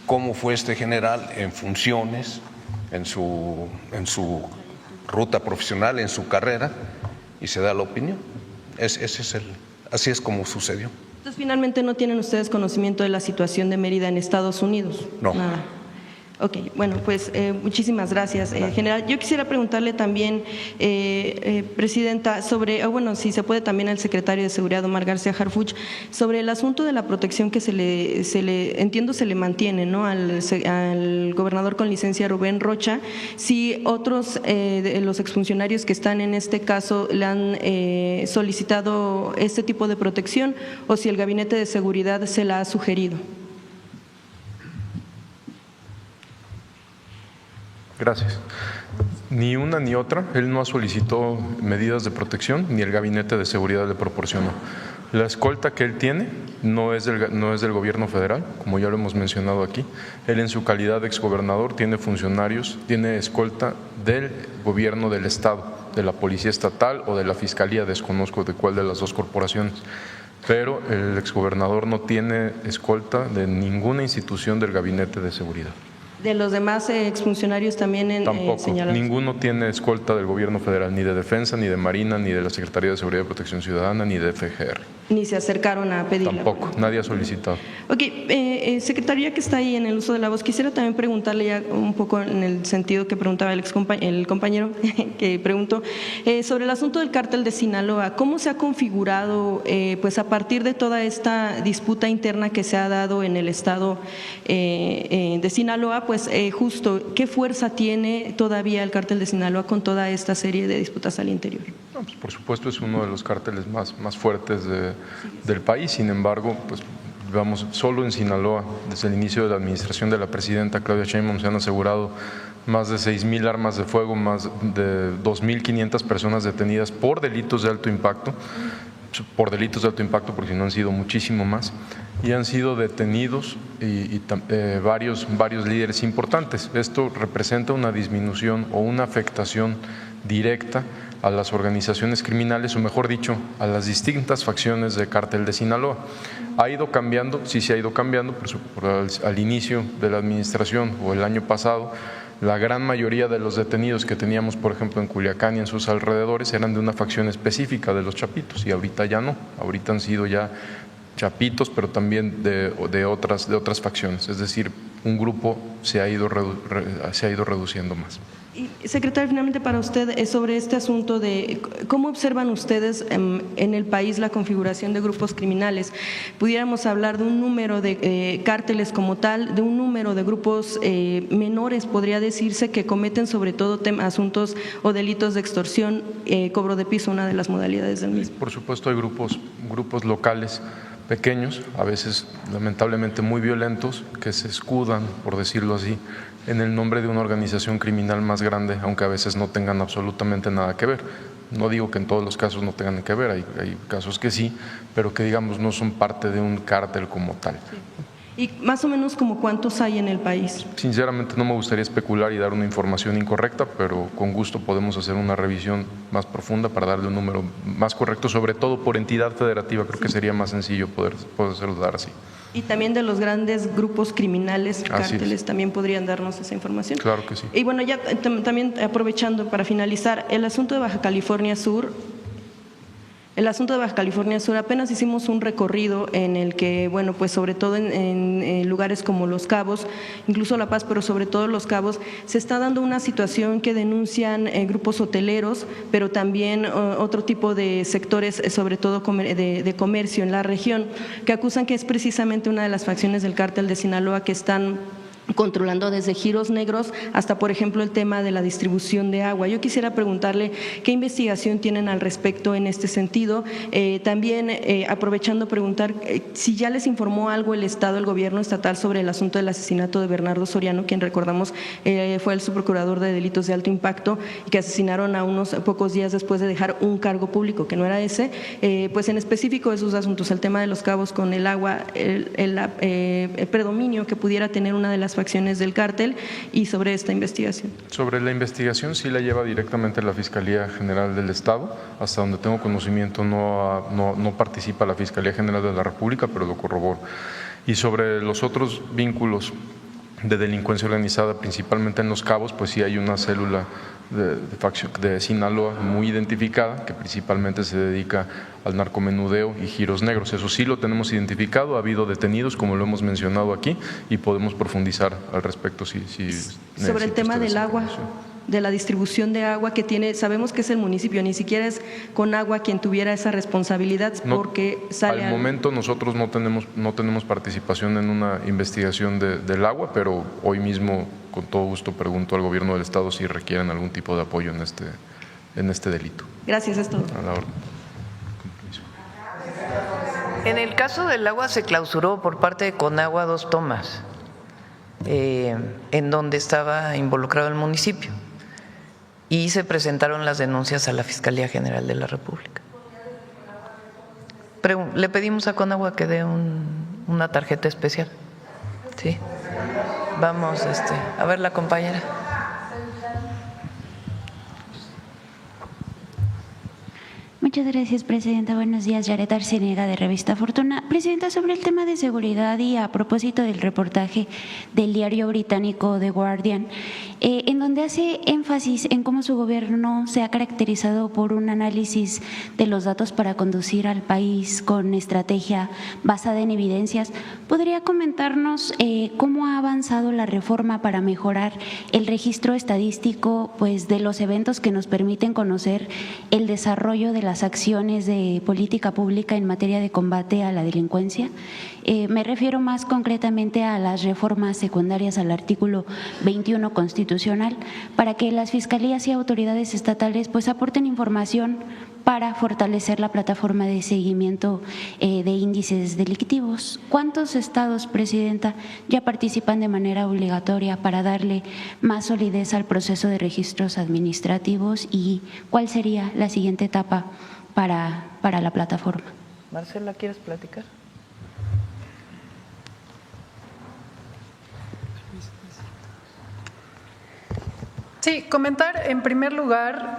cómo fue este general en funciones, en su ruta profesional, en su carrera, y se da la opinión. Así es como sucedió. Entonces, finalmente, ¿no tienen ustedes conocimiento de la situación de Mérida en Estados Unidos? No. Nada. Ok, bueno, pues muchísimas gracias, general. Yo quisiera preguntarle también, Presidenta, sobre, si se puede también al secretario de Seguridad, Omar García Harfuch, sobre el asunto de la protección que se le mantiene, ¿no?, al gobernador con licencia Rubén Rocha, si otros de los exfuncionarios que están en este caso le han solicitado este tipo de protección o si el Gabinete de Seguridad se la ha sugerido. Gracias. Ni una ni otra. Él no solicitó medidas de protección, ni el Gabinete de Seguridad le proporcionó. La escolta que él tiene no es del gobierno federal, como ya lo hemos mencionado aquí. Él, en su calidad de exgobernador, tiene funcionarios, tiene escolta del gobierno del estado, de la Policía Estatal o de la Fiscalía, desconozco de cuál de las dos corporaciones. Pero el exgobernador no tiene escolta de ninguna institución del Gabinete de Seguridad. ¿De los demás exfuncionarios también Tampoco, señalados? Ninguno tiene escolta del gobierno federal, ni de Defensa, ni de Marina, ni de la Secretaría de Seguridad y Protección Ciudadana, ni de FGR. Ni se acercaron a pedirla. Tampoco, nadie ha solicitado. Ok, secretario, ya que está ahí en el uso de la voz, quisiera también preguntarle ya un poco en el sentido que preguntaba el compañero que preguntó, sobre el asunto del cártel de Sinaloa. ¿Cómo se ha configurado, pues a partir de toda esta disputa interna que se ha dado en el estado de Sinaloa, pues justo, ¿qué fuerza tiene todavía el cártel de Sinaloa con toda esta serie de disputas al interior? No, pues por supuesto es uno de los cárteles más fuertes del país. Sin embargo, pues vamos, solo en Sinaloa, desde el inicio de la administración de la presidenta Claudia Sheinbaum, se han asegurado más de 6,000 armas de fuego, más de 2,500 personas detenidas por delitos de alto impacto, porque si no han sido muchísimo más, y han sido detenidos varios líderes importantes. Esto representa una disminución o una afectación directa a las organizaciones criminales, o mejor dicho, a las distintas facciones del cártel de Sinaloa. ¿Ha ido cambiando? Sí, se ha ido cambiando. Al inicio de la administración o el año pasado, la gran mayoría de los detenidos que teníamos, por ejemplo, en Culiacán y en sus alrededores, eran de una facción específica de los chapitos, y ahorita ya no. Ahorita han sido ya chapitos, pero también de otras facciones. Es decir, un grupo se ha ido reduciendo más. Y, secretario, finalmente para usted, sobre este asunto de cómo observan ustedes en el país la configuración de grupos criminales. Pudiéramos hablar de un número de cárteles como tal, de un número de grupos menores, podría decirse, que cometen sobre todo asuntos o delitos de extorsión, cobro de piso, una de las modalidades del mismo. Por supuesto hay grupos locales, pequeños, a veces lamentablemente muy violentos, que se escudan, por decirlo así, en el nombre de una organización criminal más grande, aunque a veces no tengan absolutamente nada que ver. No digo que en todos los casos no tengan que ver, hay casos que sí, pero que digamos no son parte de un cártel como tal. ¿Y más o menos como cuántos hay en el país? Sinceramente no me gustaría especular y dar una información incorrecta, pero con gusto podemos hacer una revisión más profunda para darle un número más correcto, sobre todo por entidad federativa. Creo que sería más sencillo poderlo dar así. Y también de los grandes grupos criminales, cárteles, también podrían darnos esa información. Claro que sí. Y bueno, ya también aprovechando para finalizar, el asunto de Baja California Sur. Apenas hicimos un recorrido en el que, bueno, pues sobre todo en lugares como Los Cabos, incluso La Paz, pero sobre todo Los Cabos, se está dando una situación que denuncian grupos hoteleros, pero también otro tipo de sectores, sobre todo de comercio en la región, que acusan que es precisamente una de las facciones del cártel de Sinaloa que están controlando desde giros negros hasta, por ejemplo, el tema de la distribución de agua. Yo quisiera preguntarle qué investigación tienen al respecto en este sentido. También, aprovechando, preguntar si ya les informó algo el gobierno estatal sobre el asunto del asesinato de Bernardo Soriano, quien recordamos fue el subprocurador de delitos de alto impacto y que asesinaron a unos pocos días después de dejar un cargo público que no era ese. Pues en específico esos asuntos, el tema de Los Cabos con el agua, el predominio que pudiera tener una de las facciones del cártel y sobre esta investigación. Sobre la investigación sí la lleva directamente la Fiscalía General del Estado. Hasta donde tengo conocimiento no participa la Fiscalía General de la República, pero lo corroboro. Y sobre los otros vínculos de delincuencia organizada, principalmente en Los Cabos, pues sí hay una célula de Sinaloa muy identificada que principalmente se dedica al narcomenudeo y giros negros. Eso sí lo tenemos identificado, ha habido detenidos como lo hemos mencionado aquí y podemos profundizar al respecto si sobre el tema del agua, de la distribución de agua que tiene, sabemos que es el municipio, ni siquiera es con agua quien tuviera esa responsabilidad porque sale al momento nosotros no tenemos participación en una investigación del agua, pero hoy mismo con todo gusto pregunto al gobierno del estado si requieren algún tipo de apoyo en este delito. Gracias, es todo. A la orden. En el caso del agua se clausuró por parte de Conagua 2 tomas en donde estaba involucrado el municipio y se presentaron las denuncias a la Fiscalía General de la República. Le pedimos a Conagua que dé una tarjeta especial. Sí. Vamos a ver la compañera. Muchas gracias, Presidenta. Buenos días, Yaret Arciniega de Revista Fortuna. Presidenta, sobre el tema de seguridad y a propósito del reportaje del diario británico The Guardian, en donde hace énfasis en cómo su gobierno se ha caracterizado por un análisis de los datos para conducir al país con estrategia basada en evidencias, ¿podría comentarnos cómo ha avanzado la reforma para mejorar el registro estadístico de los eventos que nos permiten conocer el desarrollo de las acciones de política pública en materia de combate a la delincuencia? Me refiero más concretamente a las reformas secundarias al artículo 21 constitucional para que las fiscalías y autoridades estatales aporten información para fortalecer la plataforma de seguimiento de índices delictivos. ¿Cuántos estados, Presidenta, ya participan de manera obligatoria para darle más solidez al proceso de registros administrativos y cuál sería la siguiente etapa para la plataforma? Marcela, ¿quieres platicar? Sí, comentar en primer lugar,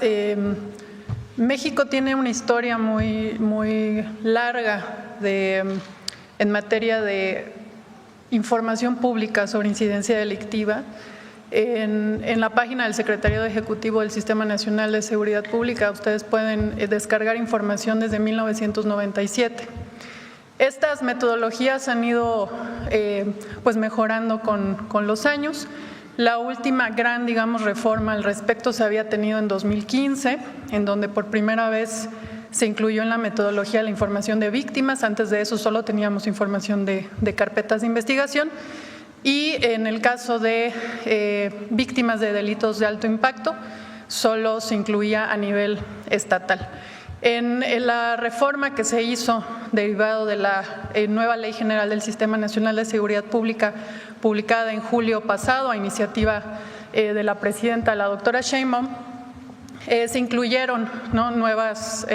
México tiene una historia muy larga en materia de información pública sobre incidencia delictiva. En la página del Secretariado Ejecutivo del Sistema Nacional de Seguridad Pública ustedes pueden descargar información desde 1997. Estas metodologías han ido mejorando con los años. La última gran, reforma al respecto se había tenido en 2015, en donde por primera vez se incluyó en la metodología la información de víctimas. Antes de eso solo teníamos información de carpetas de investigación. Y en el caso de víctimas de delitos de alto impacto, solo se incluía a nivel estatal. En la reforma que se hizo derivado de la nueva Ley General del Sistema Nacional de Seguridad Pública, publicada en julio pasado a iniciativa de la presidenta, la doctora Sheinbaum, se incluyeron, ¿no?, nuevas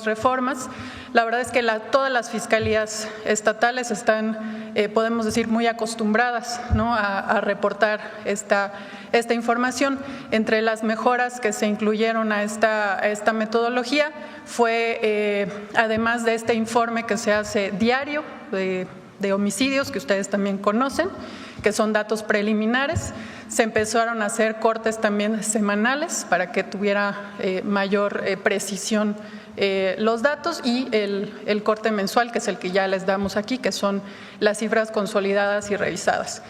reformas. La verdad es que todas las fiscalías estatales están, podemos decir, muy acostumbradas, ¿no?, a reportar esta información. Entre las mejoras que se incluyeron a esta metodología fue, además de este informe que se hace diario de homicidios, que ustedes también conocen, que son datos preliminares, se empezaron a hacer cortes también semanales para que tuviera mayor precisión los datos, y el corte mensual, que es el que ya les damos aquí, que son las cifras consolidadas y revisadas.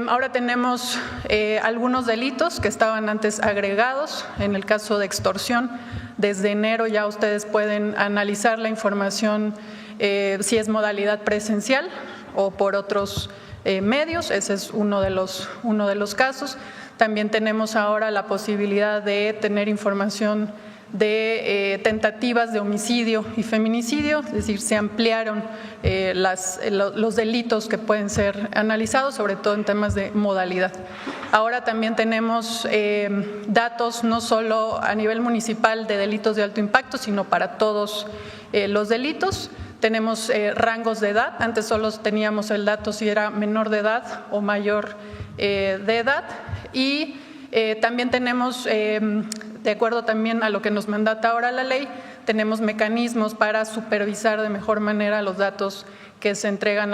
Ahora tenemos algunos delitos que estaban antes agregados. En el caso de extorsión, desde enero ya ustedes pueden analizar la información si es modalidad presencial o por otros medios. Ese es uno de los casos. También tenemos ahora la posibilidad de tener información de tentativas de homicidio y feminicidio, es decir, se ampliaron los delitos que pueden ser analizados, sobre todo en temas de modalidad. Ahora también tenemos datos no solo a nivel municipal de delitos de alto impacto, sino para todos los delitos. Tenemos rangos de edad. Antes solo teníamos el dato si era menor de edad o mayor de edad, y también tenemos, de acuerdo también a lo que nos mandata ahora la ley, tenemos mecanismos para supervisar de mejor manera los datos que se entregan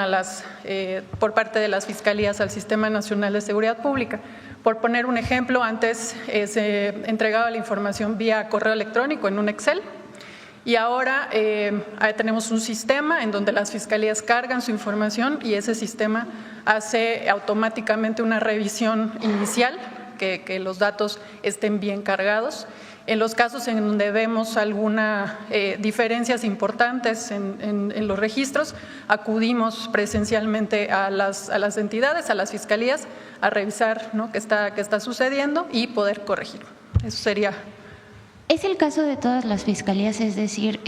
por parte de las fiscalías al Sistema Nacional de Seguridad Pública. Por poner un ejemplo, antes se entregaba la información vía correo electrónico en un Excel, y ahora tenemos un sistema en donde las fiscalías cargan su información y ese sistema hace automáticamente una revisión inicial, que los datos estén bien cargados. En los casos en donde vemos algunas diferencias importantes en los registros, acudimos presencialmente a las entidades, a las fiscalías, a revisar, ¿no?, qué está sucediendo y poder corregir. Eso sería. ¿Es el caso de todas las fiscalías? Es decir,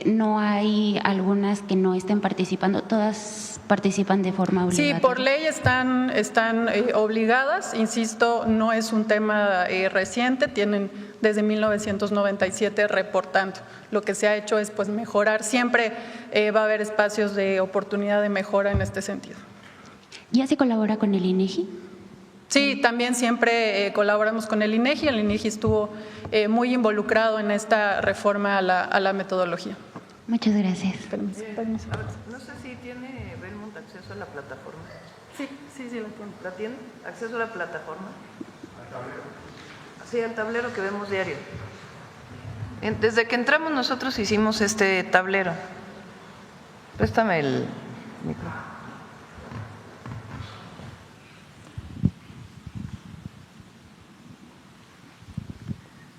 no hay algunas que no estén participando, todas participan de forma obligatoria. Sí, por ley están obligadas. Insisto, no es un tema reciente, tienen desde 1997 reportando. Lo que se ha hecho es pues mejorar. Siempre va a haber espacios de oportunidad de mejora en este sentido. ¿Ya se colabora con el INEGI? Sí, también siempre colaboramos con el INEGI. El INEGI estuvo muy involucrado en esta reforma a la metodología. Muchas gracias. Permiso. No sé si tiene Belmont acceso a la plataforma. Sí la tiene. ¿La tiene? ¿Acceso a la plataforma? Al tablero. Sí, al tablero que vemos diario. Desde que entramos nosotros hicimos este tablero. Préstame el micrófono.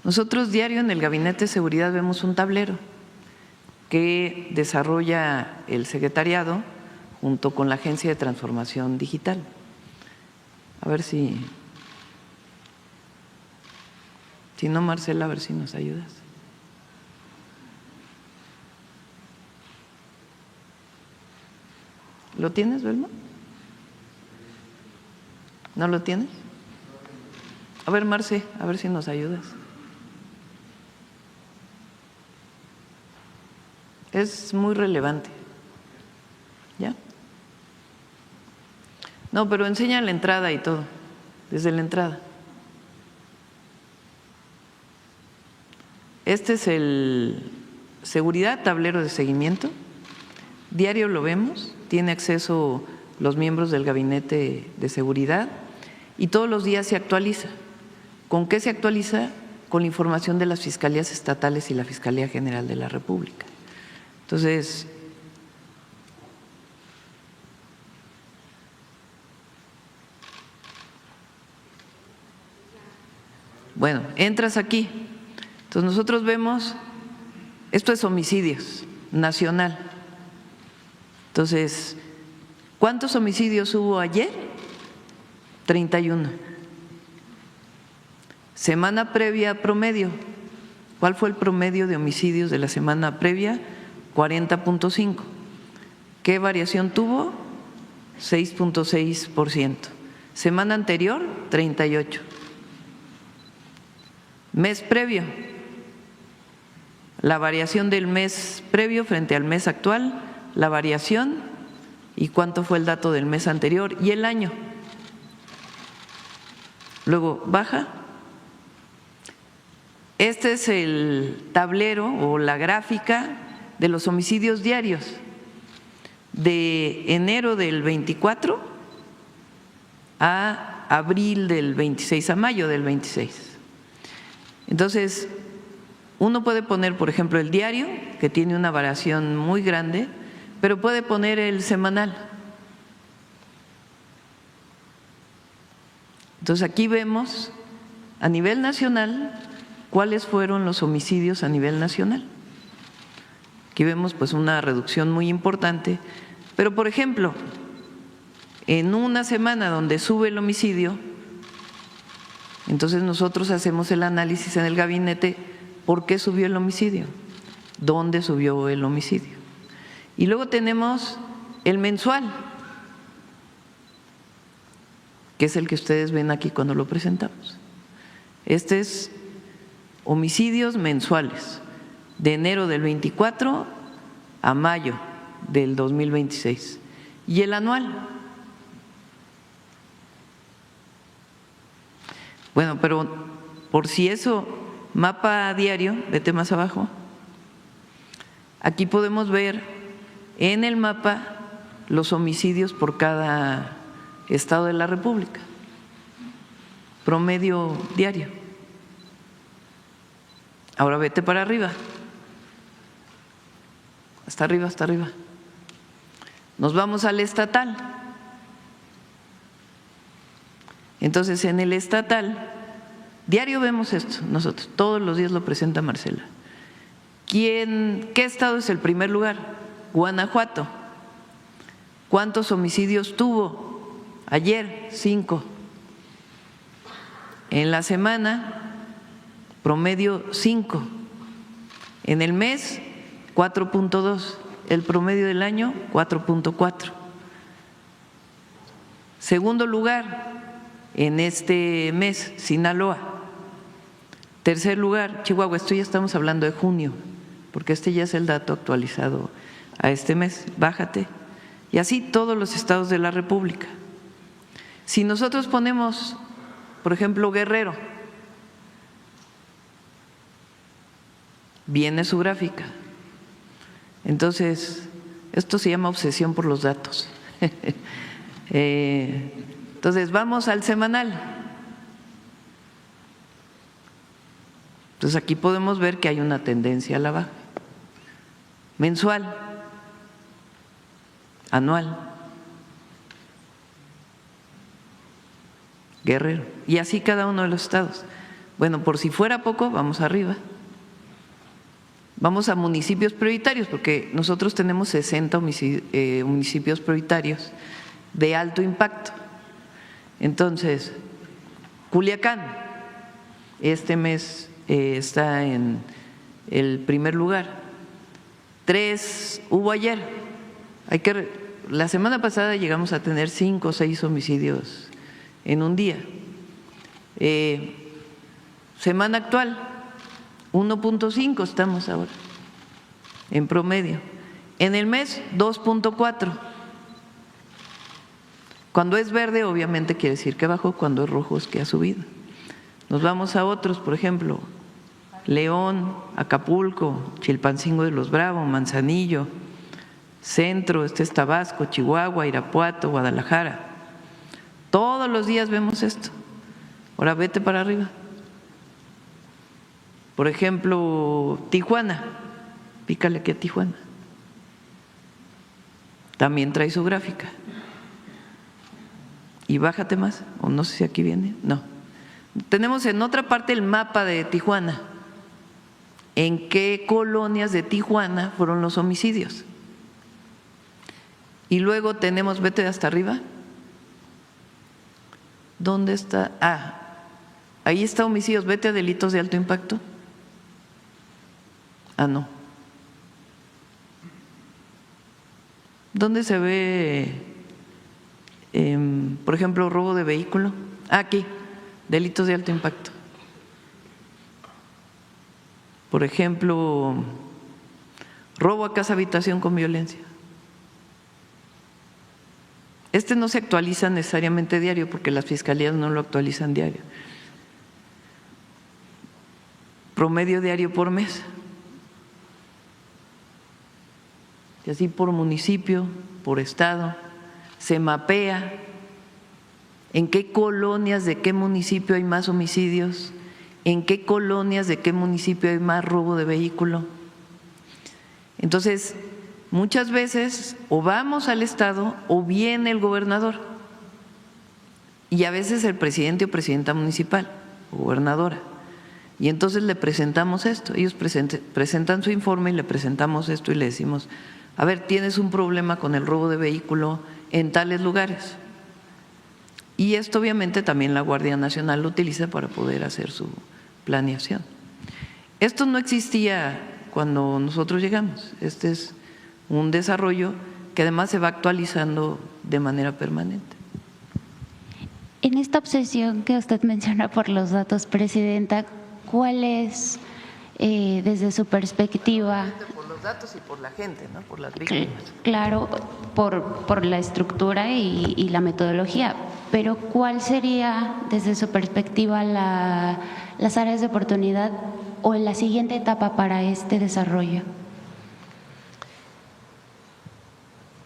Nosotros diario en el Gabinete de Seguridad vemos un tablero que desarrolla el secretariado junto con la Agencia de Transformación Digital. A ver si no, Marcela, a ver si nos ayudas. ¿Lo tienes, Belma? ¿No lo tienes? A ver, Marce, a ver si nos ayudas. Es muy relevante. ¿Ya? No, pero enseña la entrada y todo, desde la entrada. Este es el seguridad, tablero de seguimiento. Diario lo vemos, tiene acceso los miembros del Gabinete de Seguridad y todos los días se actualiza. ¿Con qué se actualiza? Con la información de las fiscalías estatales y la Fiscalía General de la República. Entonces, bueno, entras aquí. Entonces nosotros vemos, esto es homicidios, nacional. Entonces, ¿cuántos homicidios hubo ayer? 31. Semana previa promedio. ¿Cuál fue el promedio de homicidios de la semana previa? 40.5. ¿Qué variación tuvo? 6.6%. Semana anterior, 38. Mes previo. La variación del mes previo frente al mes actual, la variación y cuánto fue el dato del mes anterior y el año. Luego baja. Este es el tablero o la gráfica de los homicidios diarios de enero del 24 a abril del 26, a mayo del 26. Entonces, uno puede poner, por ejemplo, el diario, que tiene una variación muy grande, pero puede poner el semanal. Entonces, aquí vemos a nivel nacional cuáles fueron los homicidios a nivel nacional. Aquí vemos pues una reducción muy importante, pero por ejemplo, en una semana donde sube el homicidio, entonces nosotros hacemos el análisis en el gabinete, ¿por qué subió el homicidio? ¿Dónde subió el homicidio? Y luego tenemos el mensual, que es el que ustedes ven aquí cuando lo presentamos. Este es homicidios mensuales, de enero del 24 a mayo del 2026. Y el anual. Bueno, pero por si eso, mapa diario, vete más abajo, aquí podemos ver en el mapa los homicidios por cada estado de la República, promedio diario. Ahora vete para arriba, hasta arriba, hasta arriba. Nos vamos al estatal. Entonces, en el estatal, diario vemos esto, nosotros, todos los días lo presenta Marcela. ¿Qué estado es el primer lugar? Guanajuato. ¿Cuántos homicidios tuvo? Ayer, 5. En la semana, promedio 5. En el mes, 4.2. El promedio del año, 4.4. Segundo lugar, en este mes, Sinaloa. Tercer lugar, Chihuahua. Esto ya estamos hablando de junio, porque este ya es el dato actualizado a este mes. Bájate. Y así todos los estados de la República. Si nosotros ponemos, por ejemplo, Guerrero, viene su gráfica. Entonces, esto se llama obsesión por los datos. Entonces, vamos al semanal. Entonces, aquí podemos ver que hay una tendencia a la baja. Mensual, anual, Guerrero, y así cada uno de los estados. Bueno, por si fuera poco, vamos arriba. Vamos a municipios prioritarios, porque nosotros tenemos 60 municipios prioritarios de alto impacto. Entonces, Culiacán, este mes está en el primer lugar. 3 hubo ayer. La semana pasada llegamos a tener 5 o 6 homicidios en un día. Semana actual, 1.5 estamos ahora, en promedio. En el mes, 2.4. Cuando es verde, obviamente quiere decir que bajó, cuando es rojo es que ha subido. Nos vamos a otros, por ejemplo, León, Acapulco, Chilpancingo de los Bravos, Manzanillo, Centro, este es Tabasco, Chihuahua, Irapuato, Guadalajara. Todos los días vemos esto. Ahora vete para arriba. Por ejemplo, Tijuana, pícale aquí a Tijuana. También trae su gráfica. Y bájate más, o no sé si aquí viene, no. Tenemos en otra parte el mapa de Tijuana. ¿En qué colonias de Tijuana fueron los homicidios? Y luego tenemos, vete hasta arriba. ¿Dónde está? Ahí está homicidios, vete a delitos de alto impacto. No. ¿Dónde se ve, por ejemplo, robo de vehículo? Aquí, delitos de alto impacto. Por ejemplo, robo a casa habitación con violencia. Este no se actualiza necesariamente diario porque las fiscalías no lo actualizan diario. Promedio diario por mes. Y así por municipio, por estado, se mapea en qué colonias de qué municipio hay más homicidios, en qué colonias de qué municipio hay más robo de vehículo. Entonces, muchas veces o vamos al estado o viene el gobernador y a veces el presidente o presidenta municipal o gobernadora. Y entonces le presentamos esto, ellos presentan su informe y le presentamos esto y le decimos, a ver, tienes un problema con el robo de vehículo en tales lugares. Y esto obviamente también la Guardia Nacional lo utiliza para poder hacer su planeación. Esto no existía cuando nosotros llegamos, este es un desarrollo que además se va actualizando de manera permanente. En esta obsesión que usted menciona por los datos, Presidenta, ¿cuál es, desde su perspectiva? Por los datos y por la gente, ¿no? Por las víctimas. Claro, por la estructura y la metodología, pero ¿cuál sería, desde su perspectiva, las áreas de oportunidad o la siguiente etapa para este desarrollo?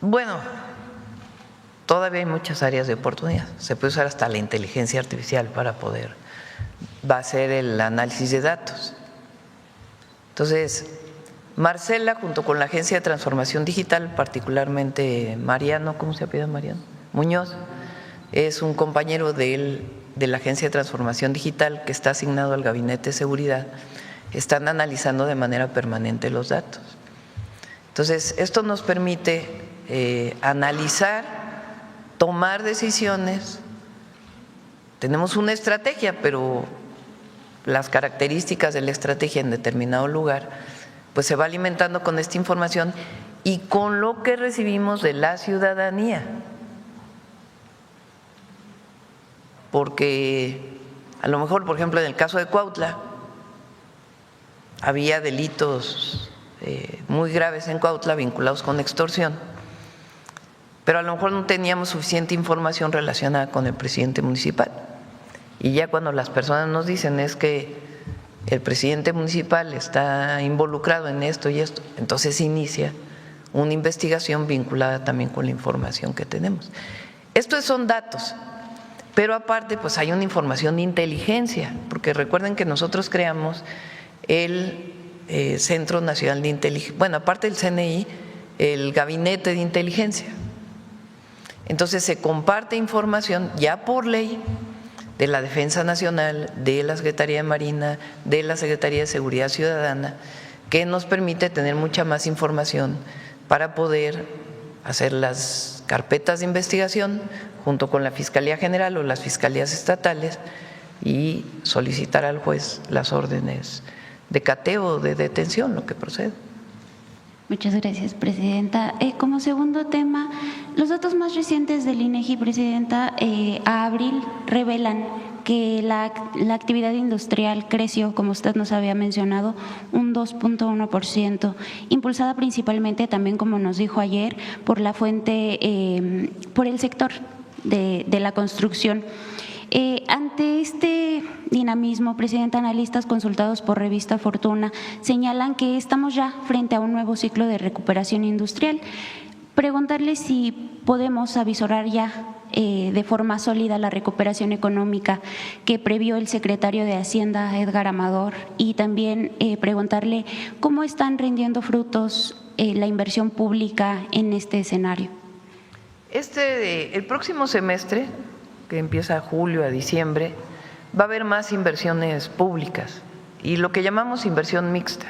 Bueno, todavía hay muchas áreas de oportunidad. Se puede usar hasta la inteligencia artificial para poder hacer el análisis de datos. Entonces, Marcela, junto con la Agencia de Transformación Digital, particularmente Mariano, ¿cómo se apellida Mariano? Muñoz, es un compañero de la Agencia de Transformación Digital que está asignado al Gabinete de Seguridad, están analizando de manera permanente los datos. Entonces, esto nos permite analizar, tomar decisiones. Tenemos una estrategia, pero las características de la estrategia en determinado lugar, pues se va alimentando con esta información y con lo que recibimos de la ciudadanía. Porque a lo mejor, por ejemplo, en el caso de Cuautla, había delitos muy graves en Cuautla vinculados con extorsión, pero a lo mejor no teníamos suficiente información relacionada con el presidente municipal. Y ya cuando las personas nos dicen es que el presidente municipal está involucrado en esto y esto, entonces inicia una investigación vinculada también con la información que tenemos. Estos son datos, pero aparte pues hay una información de inteligencia, porque recuerden que nosotros creamos el Centro Nacional de Inteligencia, bueno, aparte del CNI, el Gabinete de Inteligencia. Entonces se comparte información ya por ley de la Defensa Nacional, de la Secretaría de Marina, de la Secretaría de Seguridad Ciudadana, que nos permite tener mucha más información para poder hacer las carpetas de investigación junto con la Fiscalía General o las fiscalías estatales y solicitar al juez las órdenes de cateo o de detención, lo que procede. Muchas gracias, Presidenta. Como segundo tema, los datos más recientes del INEGI, Presidenta, a abril revelan que la actividad industrial creció, como usted nos había mencionado, un 2.1%, impulsada principalmente también, como nos dijo ayer, por la fuente, por el sector de la construcción. Ante este dinamismo, Presidenta, analistas consultados por Revista Fortuna señalan que estamos ya frente a un nuevo ciclo de recuperación industrial. Preguntarle si podemos avisorar ya de forma sólida la recuperación económica que previó el secretario de Hacienda, Edgar Amador, y también preguntarle cómo están rindiendo frutos la inversión pública en este escenario. El próximo semestre, que empieza a julio a diciembre, va a haber más inversiones públicas y lo que llamamos inversión mixta,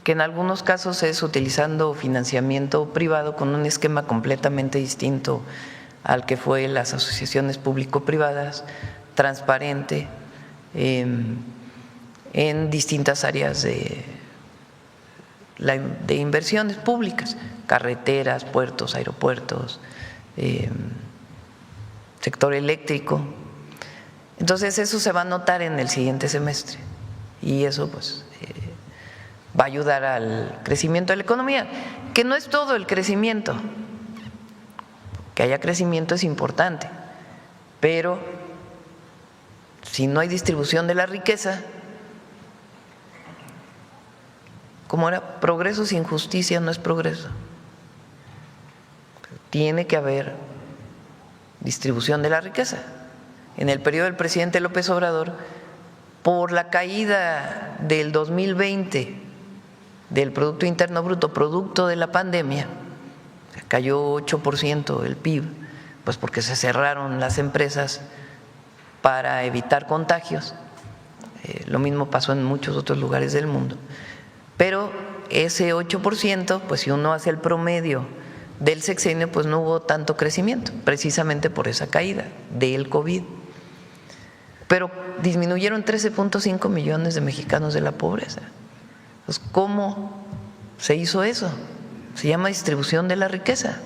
que en algunos casos es utilizando financiamiento privado con un esquema completamente distinto al que fue las asociaciones público-privadas, transparente, en distintas áreas de de inversiones públicas, carreteras, puertos, aeropuertos, sector eléctrico. Entonces eso se va a notar en el siguiente semestre y eso pues va a ayudar al crecimiento de la economía, que no es todo el crecimiento, que haya crecimiento es importante, pero si no hay distribución de la riqueza, ¿cómo era? Progreso sin justicia no es progreso. Tiene que haber distribución de la riqueza. En el periodo del presidente López Obrador, por la caída del 2020 del Producto Interno Bruto, producto de la pandemia, cayó 8% el PIB, pues porque se cerraron las empresas para evitar contagios. Lo mismo pasó en muchos otros lugares del mundo. Pero ese 8%, pues si uno hace el promedio del sexenio, pues no hubo tanto crecimiento, precisamente por esa caída del COVID. Pero disminuyeron 13.5 millones de mexicanos de la pobreza. Entonces, ¿cómo se hizo eso? Se llama distribución de la riqueza,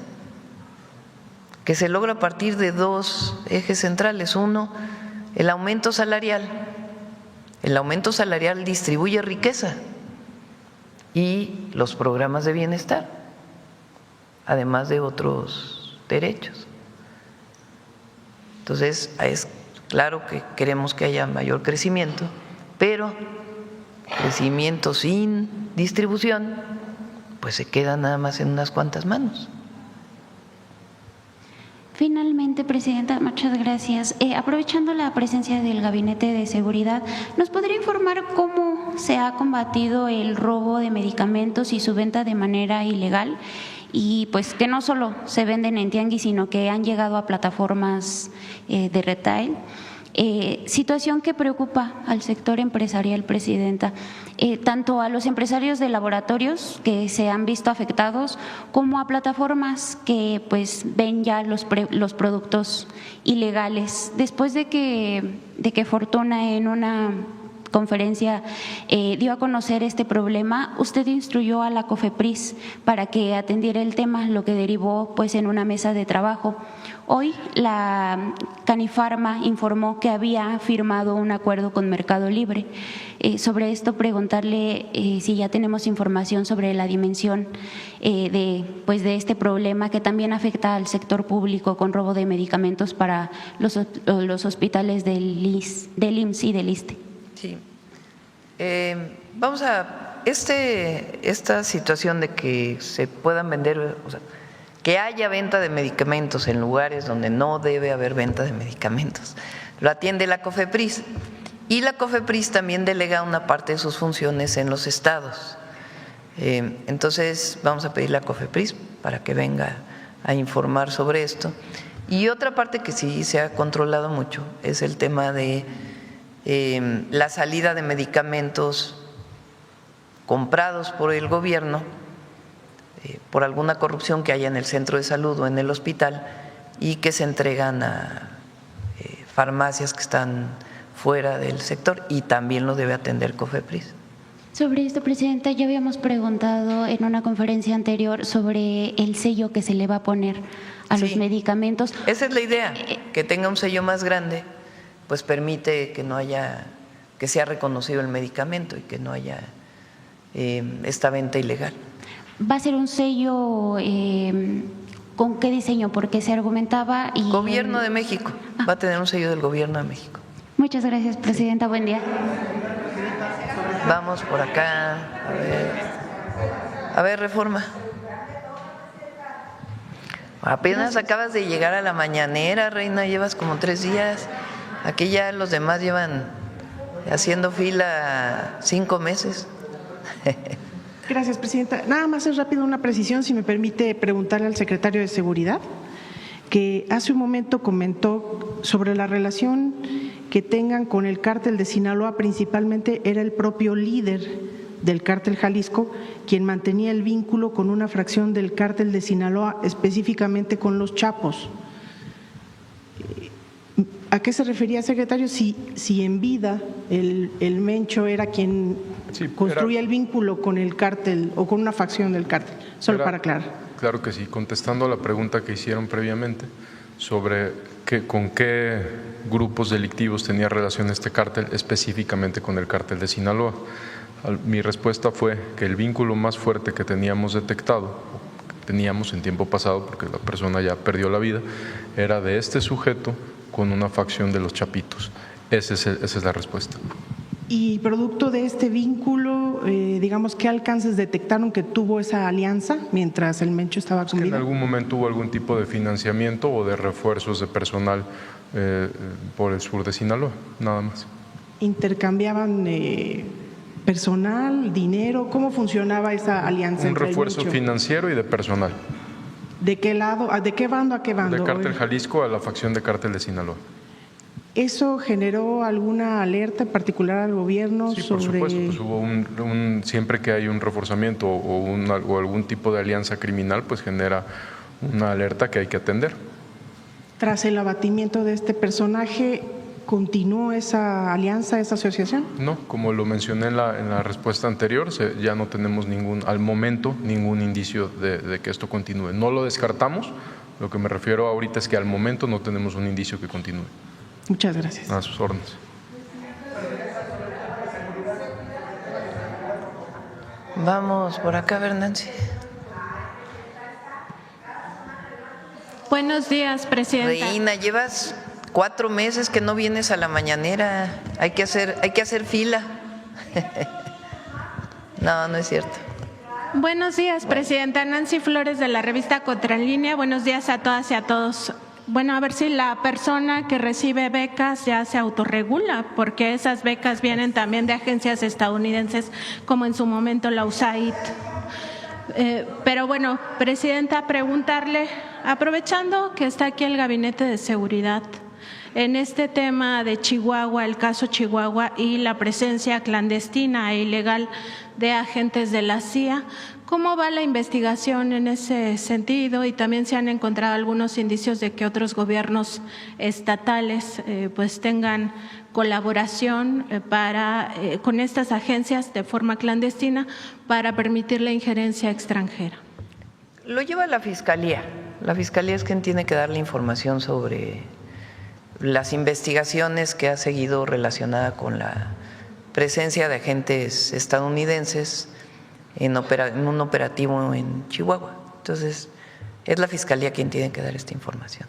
que se logra a partir de dos ejes centrales. Uno, el aumento salarial. El aumento salarial distribuye riqueza y los programas de bienestar, además de otros derechos. Entonces, es claro que queremos que haya mayor crecimiento, pero crecimiento sin distribución, pues se queda nada más en unas cuantas manos. Finalmente, Presidenta, muchas gracias. Aprovechando la presencia del Gabinete de Seguridad, ¿nos podría informar cómo se ha combatido el robo de medicamentos y su venta de manera ilegal? Y pues que no solo se venden en tianguis, sino que han llegado a plataformas de retail. Situación que preocupa al sector empresarial, Presidenta, tanto a los empresarios de laboratorios que se han visto afectados como a plataformas que pues ven ya los productos ilegales. Después de que Fortuna en una conferencia dio a conocer este problema, usted instruyó a la COFEPRIS para que atendiera el tema, lo que derivó pues en una mesa de trabajo. Hoy la Canifarma informó que había firmado un acuerdo con Mercado Libre. Sobre esto preguntarle si ya tenemos información sobre la dimensión de este problema que también afecta al sector público con robo de medicamentos para los hospitales del IMSS y del ISSSTE. Sí. Vamos a esta situación de que se puedan vender, o sea, que haya venta de medicamentos en lugares donde no debe haber venta de medicamentos, lo atiende la COFEPRIS y la COFEPRIS también delega una parte de sus funciones en los estados. Entonces vamos a pedirle a COFEPRIS para que venga a informar sobre esto. Y otra parte que sí se ha controlado mucho es el tema de la salida de medicamentos comprados por el gobierno por alguna corrupción que haya en el centro de salud o en el hospital y que se entregan a farmacias que están fuera del sector, y también lo debe atender COFEPRIS. Sobre esto, Presidenta, ya habíamos preguntado en una conferencia anterior sobre el sello que se le va a poner a los medicamentos. Esa es la idea, que tenga un sello más grande, pues permite que no haya, que sea reconocido el medicamento y que no haya esta venta ilegal. ¿Va a ser un sello con qué diseño? Porque se argumentaba… Gobierno de México, va a tener un sello del Gobierno de México. Muchas gracias, Presidenta. Buen día. Vamos por acá, a ver, Reforma. Apenas acabas de llegar a la mañanera, Reina, llevas como 3 días. Aquí ya los demás llevan haciendo fila 5 meses. Gracias, Presidenta. Nada más es rápido una precisión, si me permite preguntarle al secretario de Seguridad, que hace un momento comentó sobre la relación que tengan con el cártel de Sinaloa. Principalmente era el propio líder del cártel Jalisco quien mantenía el vínculo con una fracción del cártel de Sinaloa, específicamente con los Chapos. ¿A qué se refería, secretario? Si en vida el Mencho era quien construía el vínculo con el cártel o con una facción del cártel, solo para aclarar. Claro que sí, contestando a la pregunta que hicieron previamente sobre con qué grupos delictivos tenía relación este cártel, específicamente con el cártel de Sinaloa. Mi respuesta fue que el vínculo más fuerte que teníamos detectado, teníamos en tiempo pasado, porque la persona ya perdió la vida, era de este sujeto con una facción de los Chapitos. Esa es la respuesta. Y producto de este vínculo, digamos, ¿qué alcances detectaron que tuvo esa alianza mientras el Mencho estaba con vida? En algún momento hubo algún tipo de financiamiento o de refuerzos de personal por el sur de Sinaloa, nada más. ¿Intercambiaban personal, dinero? ¿Cómo funcionaba esa alianza? Un refuerzo financiero y de personal. ¿De qué lado? ¿De qué bando a qué bando? De Cártel Jalisco a la facción de Cártel de Sinaloa. ¿Eso generó alguna alerta en particular al gobierno? Sí, sobre… por supuesto, pues hubo siempre que hay un reforzamiento o algún tipo de alianza criminal, pues genera una alerta que hay que atender. Tras el abatimiento de este personaje, ¿continuó esa alianza, esa asociación? No, como lo mencioné en la respuesta anterior, ya no tenemos al momento ningún indicio de que esto continúe. No lo descartamos, lo que me refiero ahorita es que al momento no tenemos un indicio que continúe. Muchas gracias. A sus órdenes. Vamos por acá, Nancy. Buenos días, presidenta. Reina, llevas 4 meses que no vienes a la mañanera. Hay que hacer fila. No es cierto. Buenos días, presidenta. Nancy Flores, de la revista Contralínea. Buenos días a todas y a todos. Bueno, a ver si la persona que recibe becas ya se autorregula, porque esas becas vienen también de agencias estadounidenses, como en su momento la USAID. Pero bueno, presidenta, preguntarle, aprovechando que está aquí el Gabinete de Seguridad, en este tema de Chihuahua, el caso Chihuahua y la presencia clandestina e ilegal de agentes de la CIA, ¿cómo va la investigación en ese sentido? Y también se han encontrado algunos indicios de que otros gobiernos estatales pues tengan colaboración con estas agencias de forma clandestina para permitir la injerencia extranjera. Lo lleva la Fiscalía. La Fiscalía es quien tiene que dar la información sobre las investigaciones que ha seguido relacionada con la presencia de agentes estadounidenses en un operativo en Chihuahua. Entonces, es la Fiscalía quien tiene que dar esta información.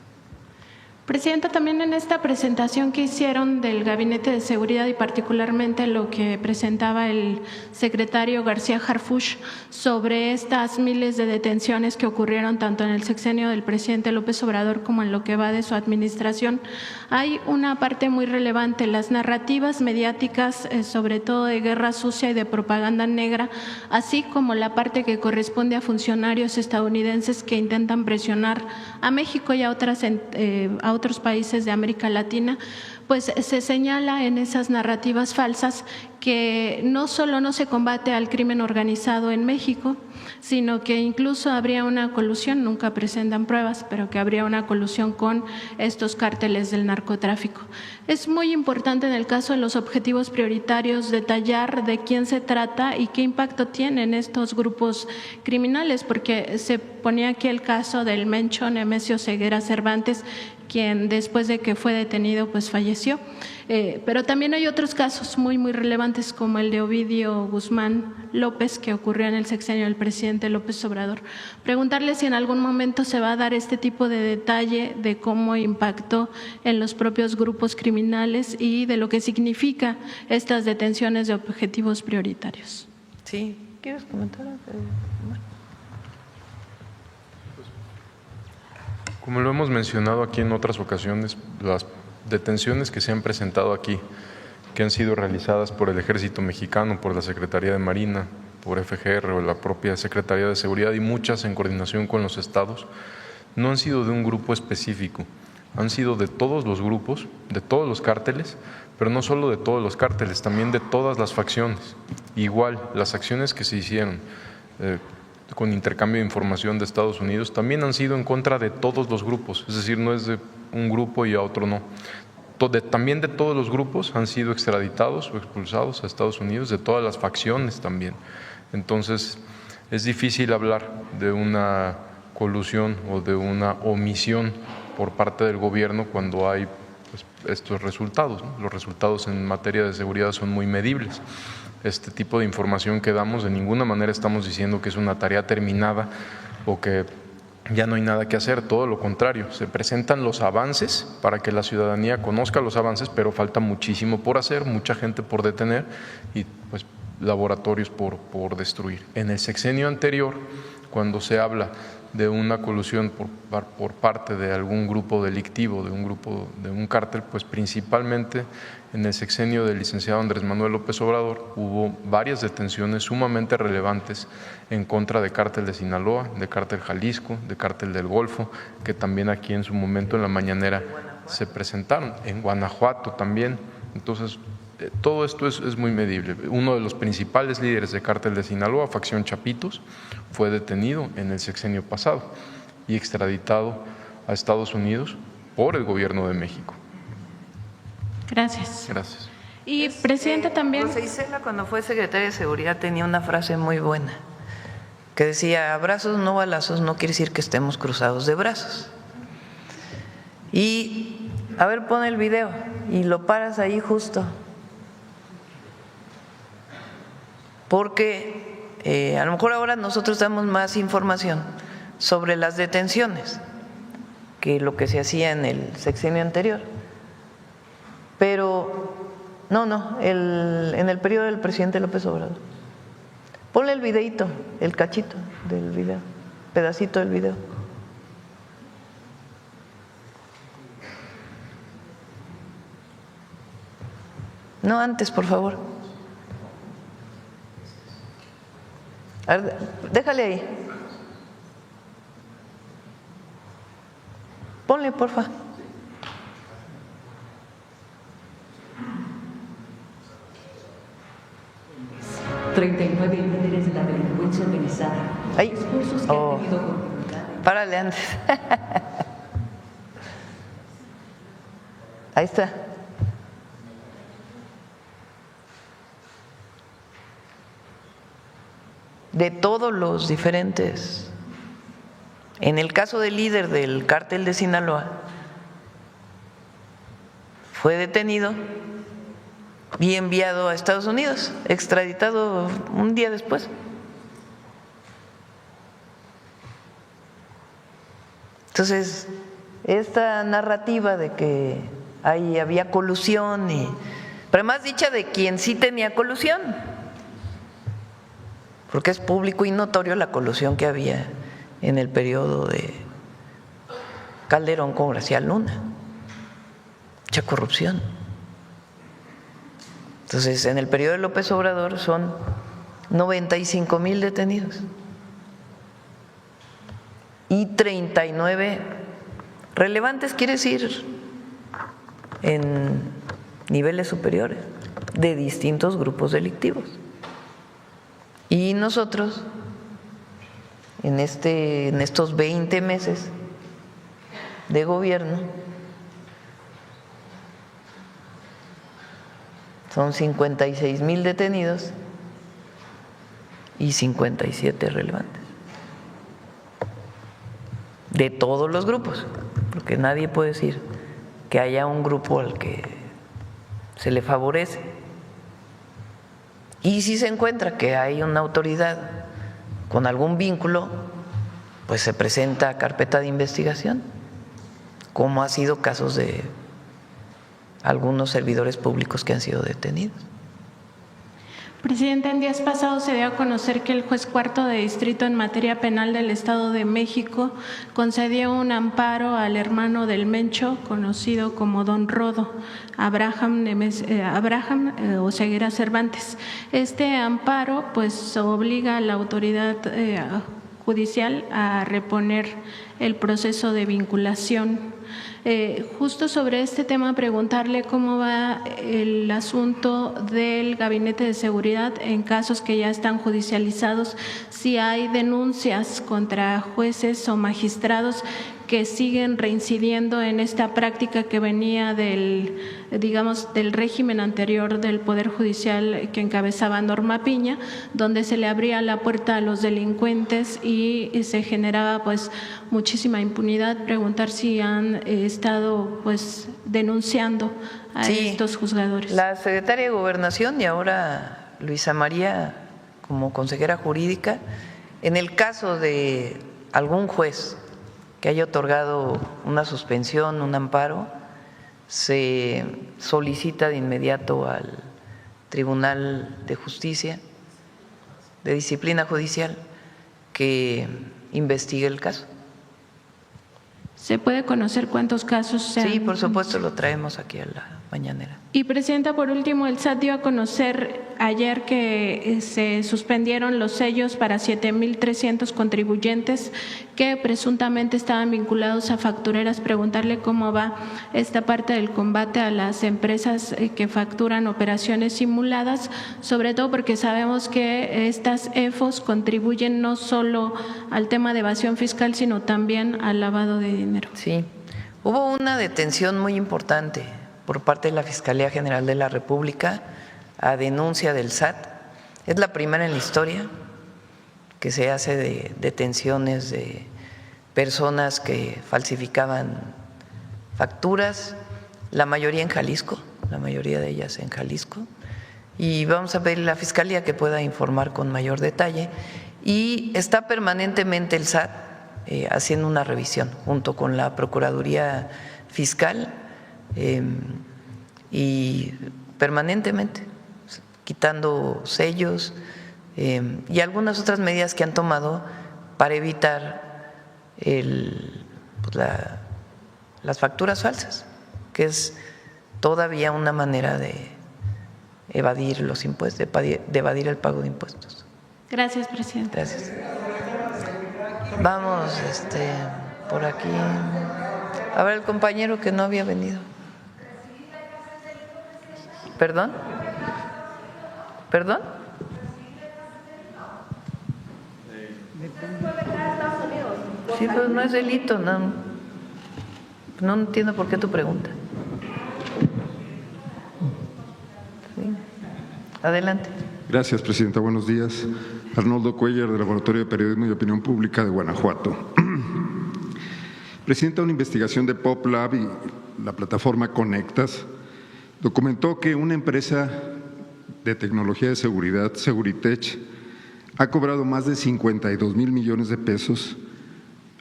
Presidenta, también en esta presentación que hicieron del Gabinete de Seguridad y particularmente lo que presentaba el secretario García Harfuch sobre estas miles de detenciones que ocurrieron tanto en el sexenio del presidente López Obrador como en lo que va de su administración, hay una parte muy relevante, las narrativas mediáticas, sobre todo de guerra sucia y de propaganda negra, así como la parte que corresponde a funcionarios estadounidenses que intentan presionar a México y a otros países de América Latina, pues se señala en esas narrativas falsas que no solo no se combate al crimen organizado en México, sino que incluso habría una colusión, nunca presentan pruebas, pero que habría una colusión con estos cárteles del narcotráfico. Es muy importante en el caso de los objetivos prioritarios detallar de quién se trata y qué impacto tienen estos grupos criminales, porque se ponía aquí el caso del Mencho Nemesio Ceguera Cervantes, quien después de que fue detenido pues falleció. Pero también hay otros casos muy relevantes como el de Ovidio Guzmán López, que ocurrió en el sexenio del presidente López Obrador. Preguntarle si en algún momento se va a dar este tipo de detalle de cómo impactó en los propios grupos criminales y de lo que significa estas detenciones de objetivos prioritarios. Sí, ¿quieres comentar? Como lo hemos mencionado aquí en otras ocasiones, las detenciones que se han presentado aquí, que han sido realizadas por el Ejército Mexicano, por la Secretaría de Marina, por FGR o la propia Secretaría de Seguridad y muchas en coordinación con los estados, no han sido de un grupo específico, han sido de todos los grupos, de todos los cárteles, pero no solo de todos los cárteles, también de todas las facciones. Igual, las acciones que se hicieron con intercambio de información de Estados Unidos también han sido en contra de todos los grupos, es decir, no es de un grupo y a otro no. también de todos los grupos han sido extraditados o expulsados a Estados Unidos, de todas las facciones también. Entonces, es difícil hablar de una colusión o de una omisión por parte del gobierno cuando hay pues, estos resultados, ¿no? Los resultados en materia de seguridad son muy medibles. Este tipo de información que damos, de ninguna manera estamos diciendo que es una tarea terminada o que ya no hay nada que hacer, todo lo contrario, se presentan los avances para que la ciudadanía conozca los avances, pero falta muchísimo por hacer, mucha gente por detener y pues laboratorios por destruir. En el sexenio anterior, cuando se habla de una colusión por parte de algún grupo delictivo, de un cártel, pues principalmente en el sexenio del licenciado Andrés Manuel López Obrador hubo varias detenciones sumamente relevantes en contra de cártel de Sinaloa, de cártel Jalisco, de cártel del Golfo, que también aquí en su momento en la mañanera se presentaron, en Guanajuato también. Entonces, todo esto es muy medible. Uno de los principales líderes de cártel de Sinaloa, facción Chapitos, fue detenido en el sexenio pasado y extraditado a Estados Unidos por el gobierno de México. Gracias. Gracias. Y Presidenta también… Rosa Isela, cuando fue secretaria de Seguridad, tenía una frase muy buena que decía: abrazos no balazos, no quiere decir que estemos cruzados de brazos. Y a ver, pon el video y lo paras ahí justo, porque a lo mejor ahora nosotros damos más información sobre las detenciones que lo que se hacía en el sexenio anterior, pero en el periodo del presidente López Obrador. Ponle el videíto, el cachito del video, pedacito del video. No, antes, por favor. A ver, déjale ahí. Ponle, porfa. líderes de la delincuencia organizada. Ay. Discursos que han tenido párale antes. Ahí está. De todos los diferentes. En el caso del líder del cártel de Sinaloa, fue detenido y enviado a Estados Unidos, extraditado un día después. Entonces, esta narrativa de que había colusión, pero además dicha de quien sí tenía colusión, porque es público y notorio la colusión que había en el periodo de Calderón con García Luna, mucha corrupción. Entonces, en el periodo de López Obrador son 95,000 detenidos y 39 relevantes, quiere decir en niveles superiores, de distintos grupos delictivos. Y nosotros, en estos 20 meses de gobierno, son 56,000 detenidos y 57 relevantes. De todos los grupos, porque nadie puede decir que haya un grupo al que se le favorece. Y si se encuentra que hay una autoridad con algún vínculo, pues se presenta carpeta de investigación, como ha sido casos de algunos servidores públicos que han sido detenidos. Presidenta, en días pasados se dio a conocer que el juez cuarto de distrito en materia penal del Estado de México concedió un amparo al hermano del Mencho, conocido como Don Rodo, Abraham Oseguera Cervantes. Este amparo pues obliga a la autoridad judicial a reponer el proceso de vinculación. Justo sobre este tema, preguntarle cómo va el asunto del Gabinete de Seguridad en casos que ya están judicializados, si hay denuncias contra jueces o magistrados que siguen reincidiendo en esta práctica que venía del régimen anterior del Poder Judicial que encabezaba Norma Piña, donde se le abría la puerta a los delincuentes y se generaba pues muchísima impunidad. Preguntar si han estado pues denunciando a estos juzgadores. La secretaria de Gobernación y ahora Luisa María como consejera jurídica, en el caso de algún juez que haya otorgado una suspensión, un amparo, se solicita de inmediato al Tribunal de Justicia, de Disciplina Judicial, que investigue el caso. ¿Se puede conocer cuántos casos se han? Sí, por supuesto, lo traemos aquí a la mañanera. Y Presidenta, por último, el SAT dio a conocer ayer que se suspendieron los sellos para 7,300 contribuyentes que presuntamente estaban vinculados a factureras. Preguntarle cómo va esta parte del combate a las empresas que facturan operaciones simuladas, sobre todo porque sabemos que estas EFOS contribuyen no solo al tema de evasión fiscal, sino también al lavado de dinero. Sí, hubo una detención muy importante por parte de la Fiscalía General de la República a denuncia del SAT. Es la primera en la historia que se hace de detenciones de personas que falsificaban facturas, la mayoría en Jalisco, la mayoría de ellas en Jalisco, y vamos a pedirle a la Fiscalía que pueda informar con mayor detalle. Y está permanentemente el SAT haciendo una revisión junto con la Procuraduría Fiscal y permanentemente quitando sellos y algunas otras medidas que han tomado para evitar las facturas falsas, que es todavía una manera de evadir los impuestos, de evadir el pago de impuestos. Gracias, Presidenta. Gracias. Vamos por aquí. A ver, el compañero que no había venido. ¿Perdón? ¿Perdón? Sí, pues no es delito, no entiendo por qué tu pregunta. Sí. Adelante. Gracias, Presidenta. Buenos días. Arnoldo Cuellar, del Laboratorio de Periodismo y Opinión Pública de Guanajuato. Presidenta, una investigación de PopLab y la plataforma Conectas documentó que una empresa de tecnología de seguridad, Seguritech, ha cobrado más de 52,000 millones de pesos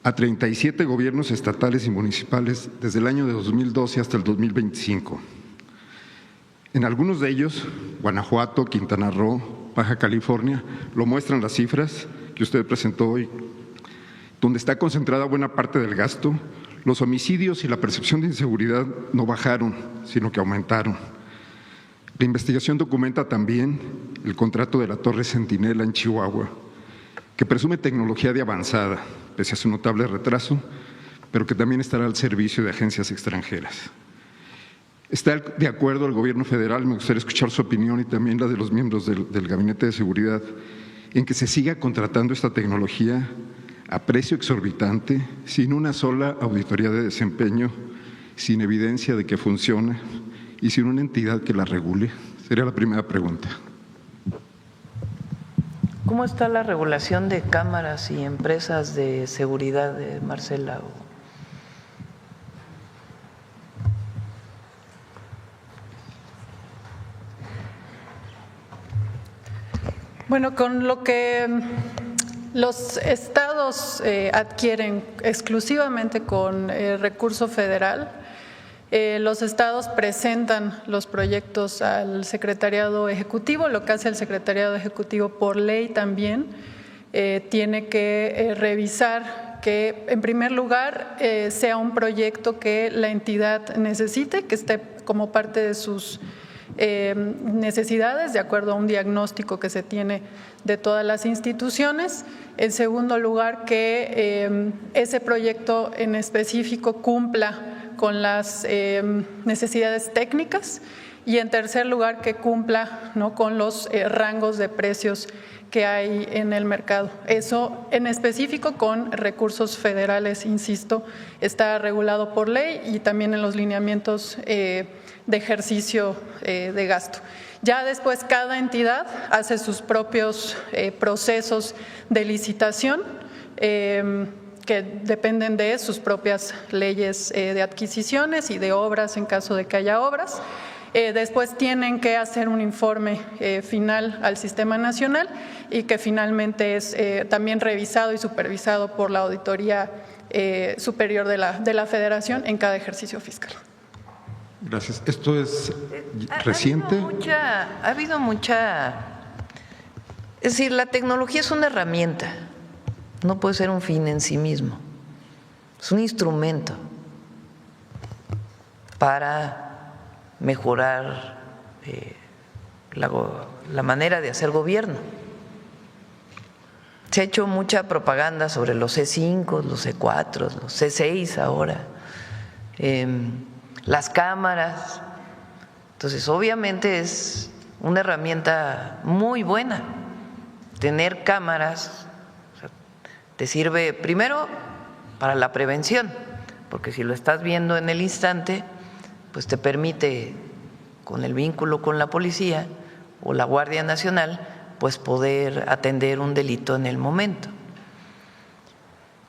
a 37 gobiernos estatales y municipales desde el año de 2012 hasta el 2025. En algunos de ellos, Guanajuato, Quintana Roo, Baja California, lo muestran las cifras que usted presentó hoy, donde está concentrada buena parte del gasto. Los homicidios y la percepción de inseguridad no bajaron, sino que aumentaron. La investigación documenta también el contrato de la Torre Centinela en Chihuahua, que presume tecnología de avanzada, pese a su notable retraso, pero que también estará al servicio de agencias extranjeras. ¿Está de acuerdo el Gobierno federal? Me gustaría escuchar su opinión y también la de los miembros del Gabinete de Seguridad, en que se siga contratando esta tecnología a precio exorbitante, sin una sola auditoría de desempeño, sin evidencia de que funciona y sin una entidad que la regule? Sería la primera pregunta. ¿Cómo está la regulación de cámaras y empresas de seguridad, Marcela? Bueno, con lo que los estados adquieren exclusivamente con recurso federal, los estados presentan los proyectos al Secretariado Ejecutivo. Lo que hace el Secretariado Ejecutivo por ley también tiene que revisar que, en primer lugar, sea un proyecto que la entidad necesite, que esté como parte de sus necesidades, de acuerdo a un diagnóstico que se tiene de todas las instituciones. En segundo lugar, que ese proyecto en específico cumpla con las necesidades técnicas y en tercer lugar que cumpla, ¿no?, con los rangos de precios que hay en el mercado. Eso en específico con recursos federales, insisto, está regulado por ley y también en los lineamientos de ejercicio de gasto. Ya después cada entidad hace sus propios procesos de licitación que dependen de sus propias leyes de adquisiciones y de obras en caso de que haya obras. Después tienen que hacer un informe final al Sistema Nacional y que finalmente es también revisado y supervisado por la Auditoría Superior de la Federación en cada ejercicio fiscal. Gracias. ¿Esto es reciente? Ha habido mucha… Es decir, la tecnología es una herramienta, no puede ser un fin en sí mismo. Es un instrumento para mejorar la manera de hacer gobierno. Se ha hecho mucha propaganda sobre los C5, los C4, los C6 ahora, las cámaras. Entonces, obviamente es una herramienta muy buena. Tener cámaras te sirve primero para la prevención, porque si lo estás viendo en el instante, pues te permite, con el vínculo con la policía o la Guardia Nacional, pues poder atender un delito en el momento.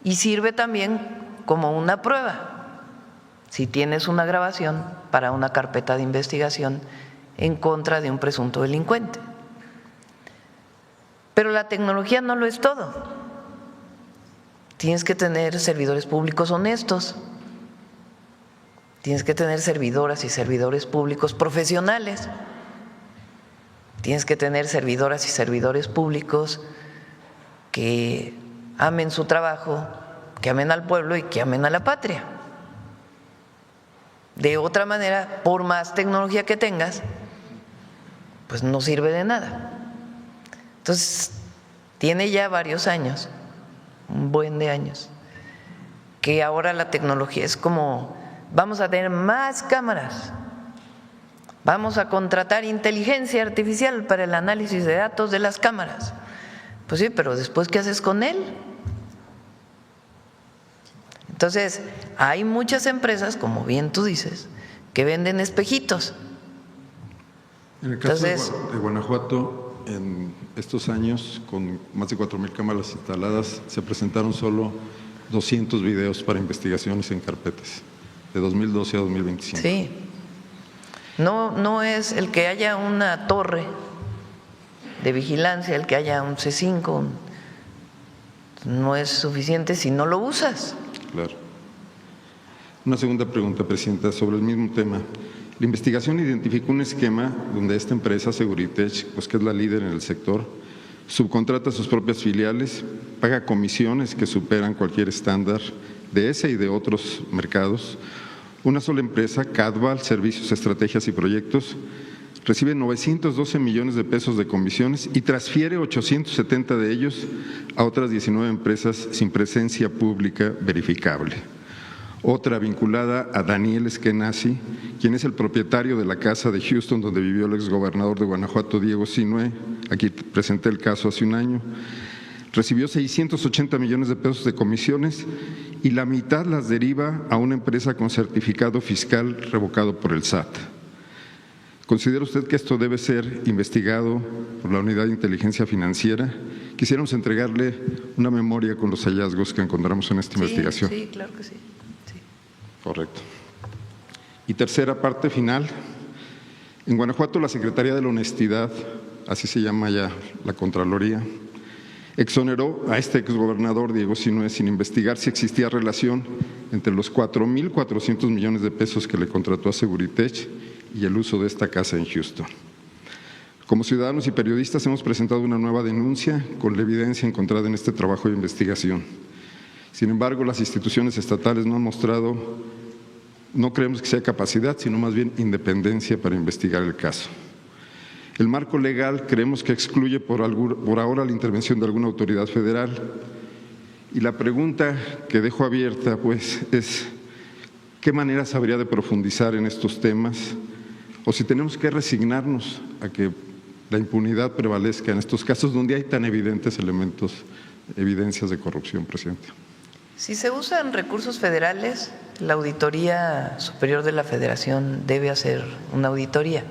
Y sirve también como una prueba, si tienes una grabación para una carpeta de investigación en contra de un presunto delincuente. Pero la tecnología no lo es todo. Tienes que tener servidores públicos honestos. Tienes que tener servidoras y servidores públicos profesionales. Tienes que tener servidoras y servidores públicos que amen su trabajo, que amen al pueblo y que amen a la patria. De otra manera, por más tecnología que tengas, pues no sirve de nada. Entonces, tiene ya varios años, un buen de años, que ahora la tecnología es como… Vamos a tener más cámaras, vamos a contratar inteligencia artificial para el análisis de datos de las cámaras. Pues sí, pero después, ¿qué haces con él? Entonces, hay muchas empresas, como bien tú dices, que venden espejitos. En el caso de Guanajuato, en estos años, con más de 4,000 cámaras instaladas, se presentaron solo 200 videos para investigaciones en carpetas, de 2012 a 2025. Sí, no es el que haya una torre de vigilancia, el que haya un C5, no es suficiente si no lo usas. Claro. Una segunda pregunta, Presidenta, sobre el mismo tema. La investigación identificó un esquema donde esta empresa, Seguritech, pues que es la líder en el sector, subcontrata sus propias filiales, paga comisiones que superan cualquier estándar de ese y de otros mercados. Una sola empresa, Cadval, Servicios, Estrategias y Proyectos, recibe 912 millones de pesos de comisiones y transfiere 870 de ellos a otras 19 empresas sin presencia pública verificable. Otra vinculada a Daniel Eskenazi, quien es el propietario de la casa de Houston donde vivió el exgobernador de Guanajuato, Diego Sinue, aquí presenté el caso hace un año, recibió 680 millones de pesos de comisiones y la mitad las deriva a una empresa con certificado fiscal revocado por el SAT. ¿Considera usted que esto debe ser investigado por la Unidad de Inteligencia Financiera? Quisiéramos entregarle una memoria con los hallazgos que encontramos en esta investigación. Sí, claro que sí. Correcto. Y tercera parte final. En Guanajuato, la Secretaría de la Honestidad, así se llama ya la Contraloría, exoneró a este exgobernador Diego Sinue sin investigar si existía relación entre los 4,400 millones de pesos que le contrató a Seguritech y el uso de esta casa en Houston. Como ciudadanos y periodistas hemos presentado una nueva denuncia con la evidencia encontrada en este trabajo de investigación. Sin embargo, las instituciones estatales no han mostrado, no creemos que sea capacidad, sino más bien independencia para investigar el caso. El marco legal creemos que excluye por ahora la intervención de alguna autoridad federal. Y la pregunta que dejo abierta, pues, es ¿qué maneras habría de profundizar en estos temas? O si tenemos que resignarnos a que la impunidad prevalezca en estos casos donde hay tan evidentes evidencias de corrupción, presidente. Si se usan recursos federales, la Auditoría Superior de la Federación debe hacer una auditoría.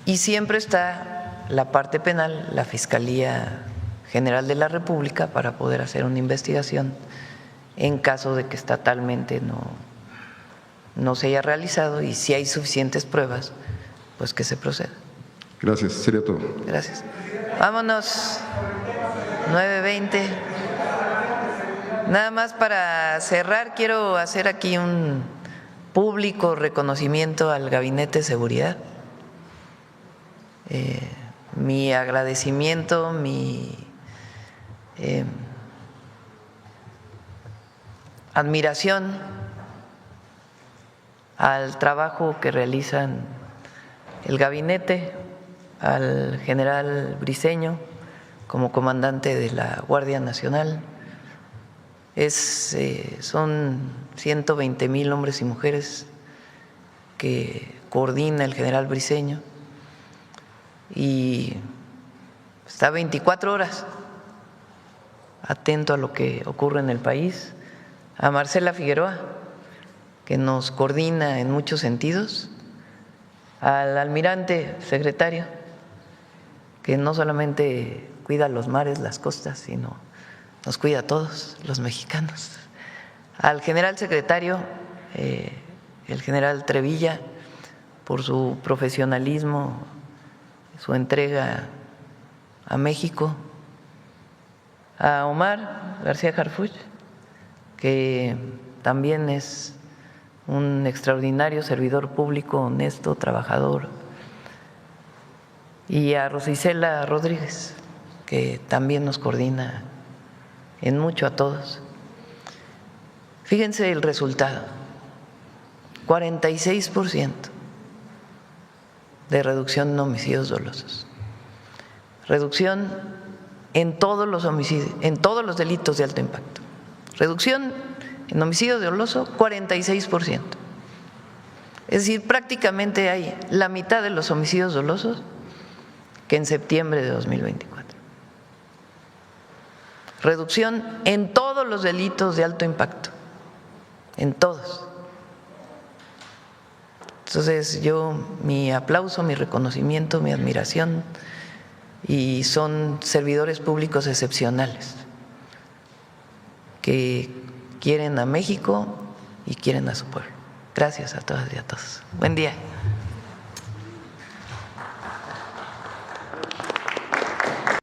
Y siempre está la parte penal, la Fiscalía General de la República, para poder hacer una investigación en caso de que estatalmente no se haya realizado, y si hay suficientes pruebas, pues que se proceda. Gracias, sería todo. Gracias. Vámonos, 9:20. Nada más para cerrar, quiero hacer aquí un público reconocimiento al Gabinete de Seguridad. Mi agradecimiento, mi admiración al trabajo que realizan el gabinete, al general Briceño como comandante de la Guardia Nacional. Son 120,000 hombres y mujeres que coordina el general Briceño y está 24 horas atento a lo que ocurre en el país. A Marcela Figueroa, que nos coordina en muchos sentidos, al almirante secretario, que no solamente cuida los mares, las costas, sino nos cuida a todos los mexicanos, al general secretario, el general Trevilla, por su profesionalismo, su entrega a México, a Omar García Harfuch, que también es un extraordinario servidor público, honesto, trabajador, y a Rosa Isela Rodríguez, que también nos coordina en mucho a todos. Fíjense el resultado: 46% de reducción en homicidios dolosos, reducción en todos los homicidios, en todos los delitos de alto impacto, reducción en homicidio doloso 46%. Es decir, prácticamente hay la mitad de los homicidios dolosos que en septiembre de 2024. Reducción en todos los delitos de alto impacto, en todos. Entonces yo, mi aplauso, mi reconocimiento, mi admiración, y son servidores públicos excepcionales que quieren a México y quieren a su pueblo. Gracias a todas y a todos. Buen día.